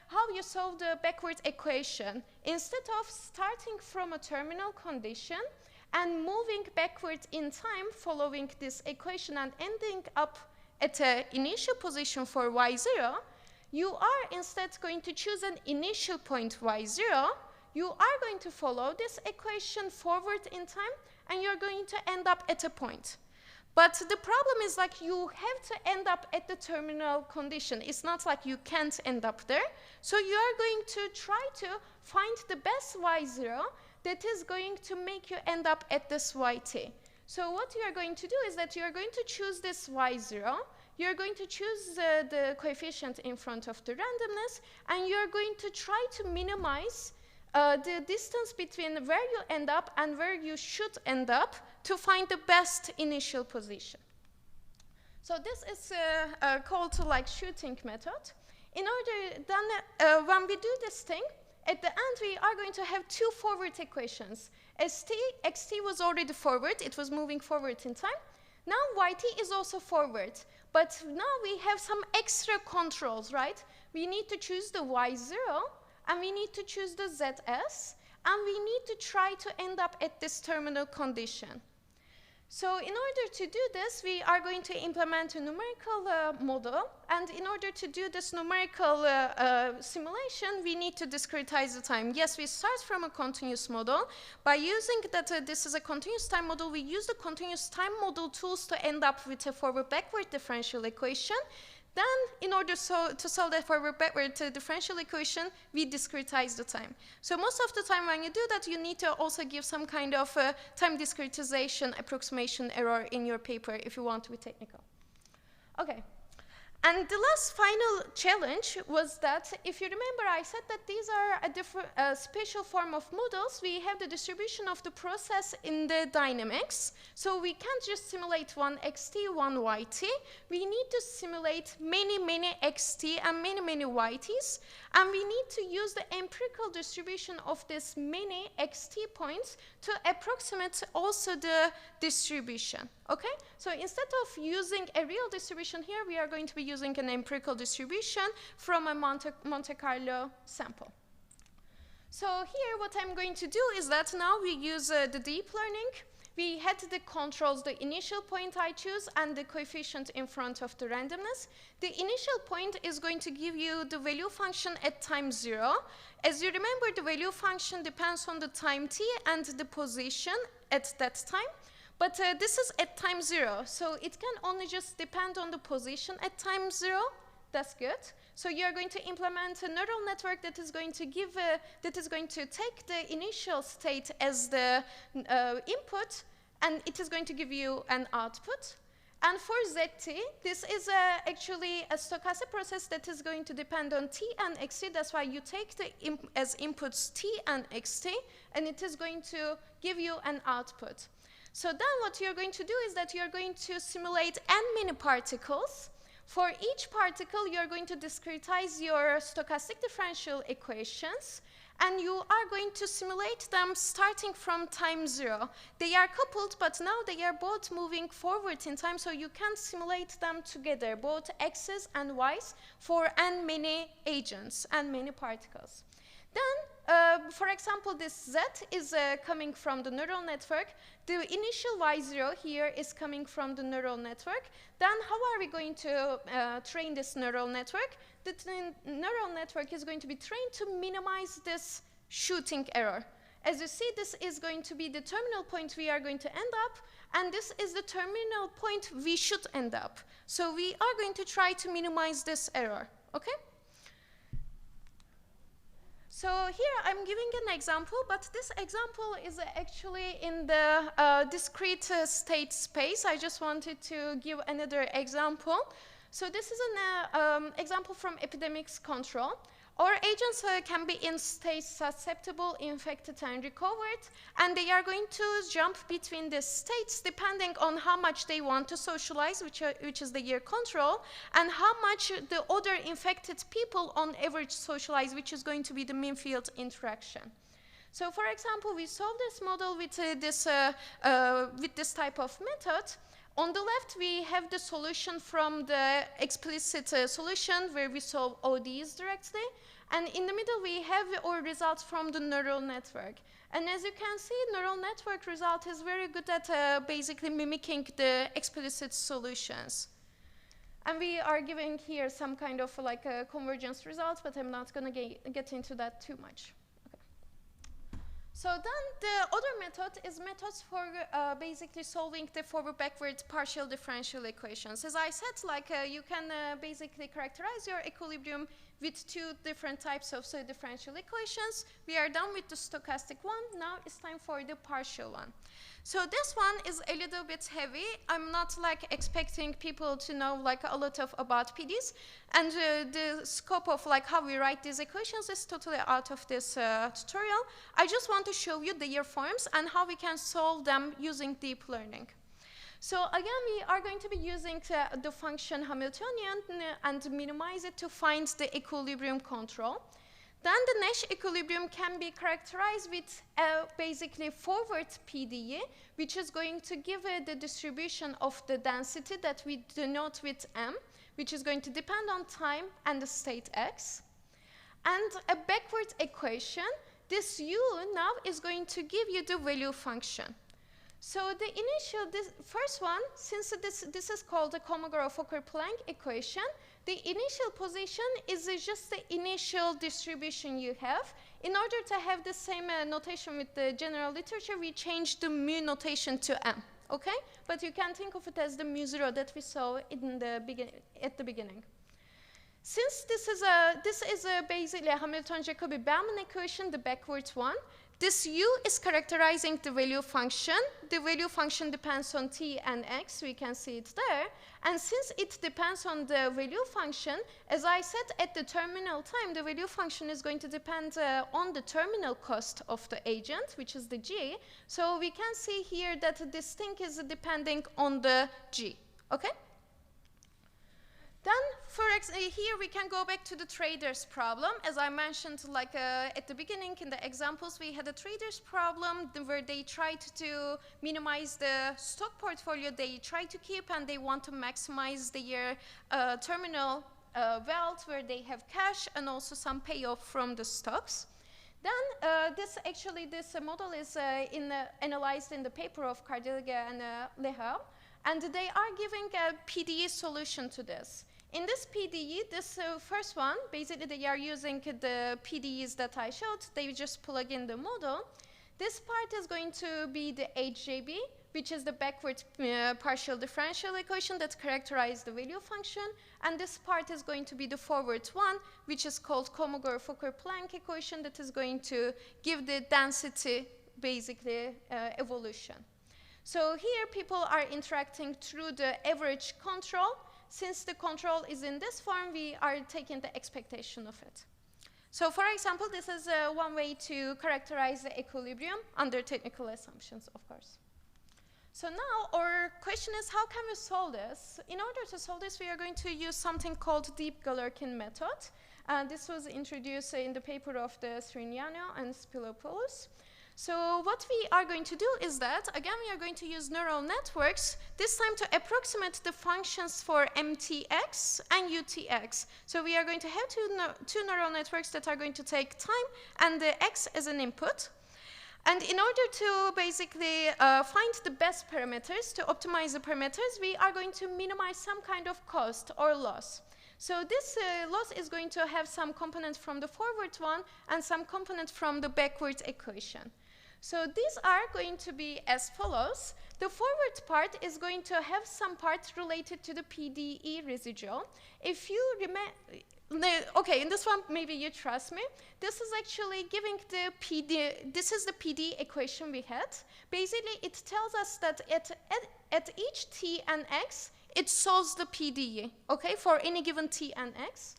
how you solve the backward equation. Instead of starting from a terminal condition and moving backward in time following this equation and ending up at an initial position for y0, you are instead going to choose an initial point y0. You are going to follow this equation forward in time, and you're going to end up at a point. But the problem is like you have to end up at the terminal condition. It's not like you can't end up there. So you are going to try to find the best y0 that is going to make you end up at this yt. So what you are going to do is that you are going to choose this y0. You're going to choose the coefficient in front of the randomness, and you're going to try to minimize the distance between where you end up and where you should end up to find the best initial position. So this is called like shooting method. In order, then when we do this thing, at the end we are going to have two forward equations. Xt was already forward, it was moving forward in time. Now yt is also forward, but now we have some extra controls, right? We need to choose the y0, and we need to choose the zs, and we need to try to end up at this terminal condition. So in order to do this, we are going to implement a numerical model, and in order to do this numerical simulation, we need to discretize the time. Yes, we start from a continuous model. By using that this is a continuous time model, we use the continuous time model tools to end up with a forward-backward differential equation. Then, in order to solve that forward-backward differential equation, we discretize the time. So most of the time when you do that, you need to also give some kind of time discretization approximation error in your paper if you want to be technical. Okay. And the last final challenge was that, if you remember, I said that these are a different special form of models. We have the distribution of the process in the dynamics. So we can't just simulate one xt, one yt. We need to simulate many, many xt and many, many yt's. And we need to use the empirical distribution of this many xt points to approximate also the distribution. Okay? So instead of using a real distribution here, we are going to be using an empirical distribution from a Monte Carlo sample. So here what I'm going to do is that now we use the deep learning. We had the controls, the initial point I choose and the coefficient in front of the randomness. The initial point is going to give you the value function at time 0. As you remember, the value function depends on the time t and the position at that time. But this is at time 0, so it can only just depend on the position at time 0. That's good. So you are going to implement a neural network that is going to give that is going to take the initial state as the input, and it is going to give you an output. And for ZT, this is actually a stochastic process that is going to depend on t and xt. That's why you take the as inputs t and xt, and it is going to give you an output. So then what you're going to do is that you're going to simulate n many particles. For each particle, you're going to discretize your stochastic differential equations, and you are going to simulate them starting from time 0. They are coupled, but now they are both moving forward in time, so you can simulate them together, both x's and y's, for n many agents and many particles. Then, for example, this z is coming from the neural network. The initial y0 here is coming from the neural network. Then how are we going to train this neural network? The neural network is going to be trained to minimize this shooting error. As you see, this is going to be the terminal point we are going to end up, and this is the terminal point we should end up. So we are going to try to minimize this error, okay? So here I'm giving an example, but this example is actually in the discrete state space. I just wanted to give another example. So this is an example from epidemics control. Our agents can be in states susceptible, infected, and recovered, and they are going to jump between the states depending on how much they want to socialize, which is the year control, and how much the other infected people on average socialize, which is going to be the mean field interaction. So for example, we solve this model with this type of method. On the left, we have the solution from the explicit solution where we solve ODEs directly. And in the middle, we have our results from the neural network. And as you can see, neural network result is very good at basically mimicking the explicit solutions. And we are giving here some kind of like convergence results, but I'm not going to get into that too much. So then the other method is methods for basically solving the forward-backward partial differential equations. As I said, like you can basically characterize your equilibrium with two different types of differential equations. We are done with the stochastic one. Now it's time for the partial one. So this one is a little bit heavy. I'm not like expecting people to know like a lot about PDs, and the scope of like how we write these equations is totally out of this tutorial. I just want to show you their forms and how we can solve them using deep learning. So again, we are going to be using the function Hamiltonian and minimize it to find the equilibrium control. Then the Nash equilibrium can be characterized with basically forward PDE, which is going to give the distribution of the density that we denote with M, which is going to depend on time and the state X. And a backward equation, this U now is going to give you the value function. So the initial, this first one, since this is called the Kolmogorov-Fokker-Planck equation, the initial position is just the initial distribution you have. In order to have the same notation with the general literature, we changed the mu notation to M, okay? But you can think of it as the mu0 that we saw in the at the beginning. Since this is basically a Hamilton-Jacobi-Bellman equation, the backwards one, this U is characterizing the value function. The value function depends on t and x. We can see it there. And since it depends on the value function, as I said at the terminal time, the value function is going to depend on the terminal cost of the agent, which is the g. So we can see here that this thing is depending on the g. Okay? Then, here we can go back to the trader's problem. As I mentioned, like at the beginning in the examples, we had a trader's problem where they tried to minimize the stock portfolio they try to keep, and they want to maximize their terminal wealth where they have cash and also some payoff from the stocks. Then this model is analyzed in the paper of Cardilliga and Lehau, and they are giving a PDE solution to this. In this PDE, this first one, basically they are using the PDEs that I showed. They just plug in the model. This part is going to be the HJB, which is the backward partial differential equation that characterizes the value function. And this part is going to be the forward one, which is called Kolmogorov-Fokker-Planck equation that is going to give the density, basically, evolution. So here people are interacting through the average control. Since the control is in this form, we are taking the expectation of it. So for example, this is one way to characterize the equilibrium under technical assumptions, of course. So now our question is, how can we solve this? In order to solve this, we are going to use something called deep Galerkin method. This was introduced in the paper of the Sriniano and Spilopoulos. So what we are going to do is that, again, we are going to use neural networks, this time to approximate the functions for mtx and utx. So we are going to have two neural networks that are going to take time and the x as an input. And in order to basically find the best parameters, to optimize the parameters, we are going to minimize some kind of cost or loss. So this loss is going to have some component from the forward one and some component from the backward equation. So these are going to be as follows. The forward part is going to have some part related to the PDE residual. If you remember, okay, in this one, maybe you trust me. This is actually giving the PD, this is the PD equation we had. Basically, it tells us that at each t and x, it solves the PDE, okay, for any given t and x.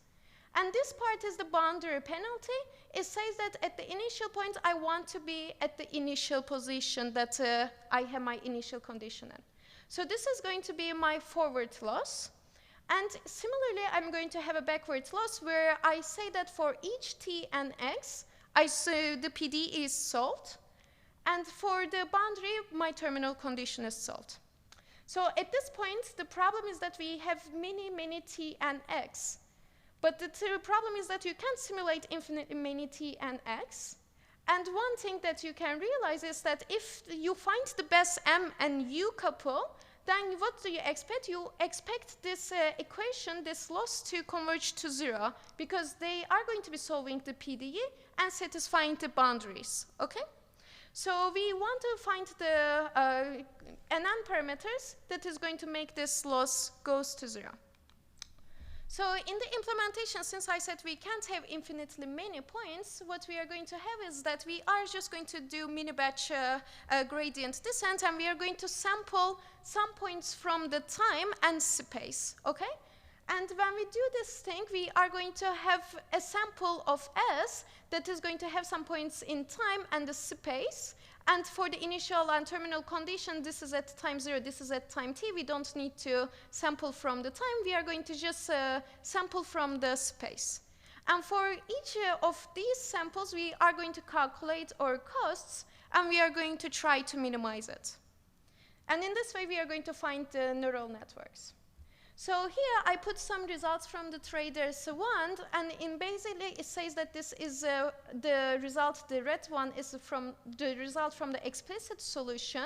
And this part is the boundary penalty. It says that at the initial point, I want to be at the initial position that I have my initial condition in. So this is going to be my forward loss. And similarly, I'm going to have a backward loss where I say that for each t and x, the PD is solved. And for the boundary, my terminal condition is solved. So at this point, the problem is that we have many t and x. But the problem is that you can't simulate infinitely many t and x. And one thing that you can realize is that if you find the best m and u couple, then what do you expect? You expect this equation, this loss, to converge to 0, because they are going to be solving the PDE and satisfying the boundaries, okay? So we want to find the NN parameters that is going to make this loss goes to 0. So in the implementation, since I said we can't have infinitely many points, what we are going to have is that we are just going to do mini-batch gradient descent, and we are going to sample some points from the time and space, okay? And when we do this thing, we are going to have a sample of S that is going to have some points in time and the space. And for the initial and terminal condition, this is at time 0, this is at time t. We don't need to sample from the time. We are going to just sample from the space. And for each of these samples, we are going to calculate our costs, and we are going to try to minimize it. And in this way, we are going to find the neural networks. So here I put some results from the trader's wand, and basically it says that this is the result, the red one is from the result from the explicit solution,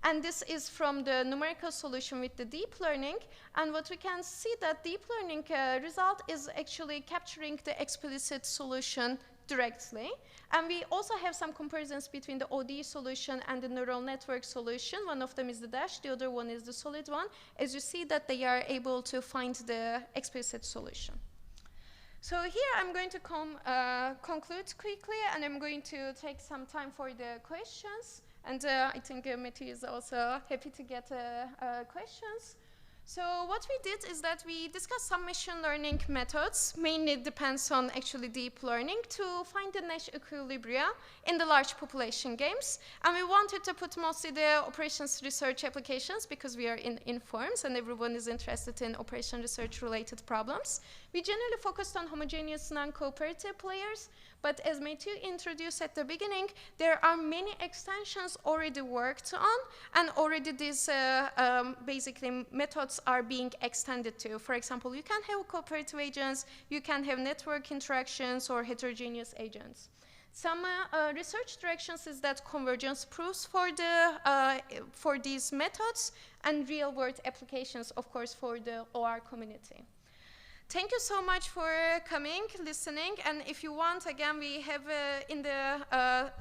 and this is from the numerical solution with the deep learning. And what we can see that deep learning result is actually capturing the explicit solution directly. And we also have some comparisons between the ODE solution and the neural network solution. One of them is the dash, the other one is the solid one. As you see that they are able to find the explicit solution. So here I'm going to conclude quickly, and I'm going to take some time for the questions. And I think Matthew is also happy to get questions. So what we did is that we discussed some machine learning methods, mainly depends on actually deep learning, to find the Nash equilibria in the large population games. And we wanted to put mostly the operations research applications, because we are in informs and everyone is interested in operation research related problems. We generally focused on homogeneous non-cooperative players, but as Matthew introduced at the beginning, there are many extensions already worked on, and already these basically methods are being extended to. For example, you can have cooperative agents, you can have network interactions or heterogeneous agents. Some research directions is that convergence proofs for these methods, and real-world applications, of course, for the OR community. Thank you so much for coming, listening, and if you want, again, we have in the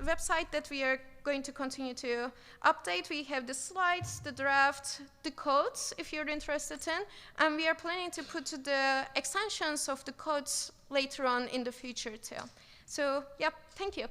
website that we are going to continue to update. We have the slides, the draft, the codes, if you're interested in, and we are planning to put the extensions of the codes later on in the future too. So, yep, thank you.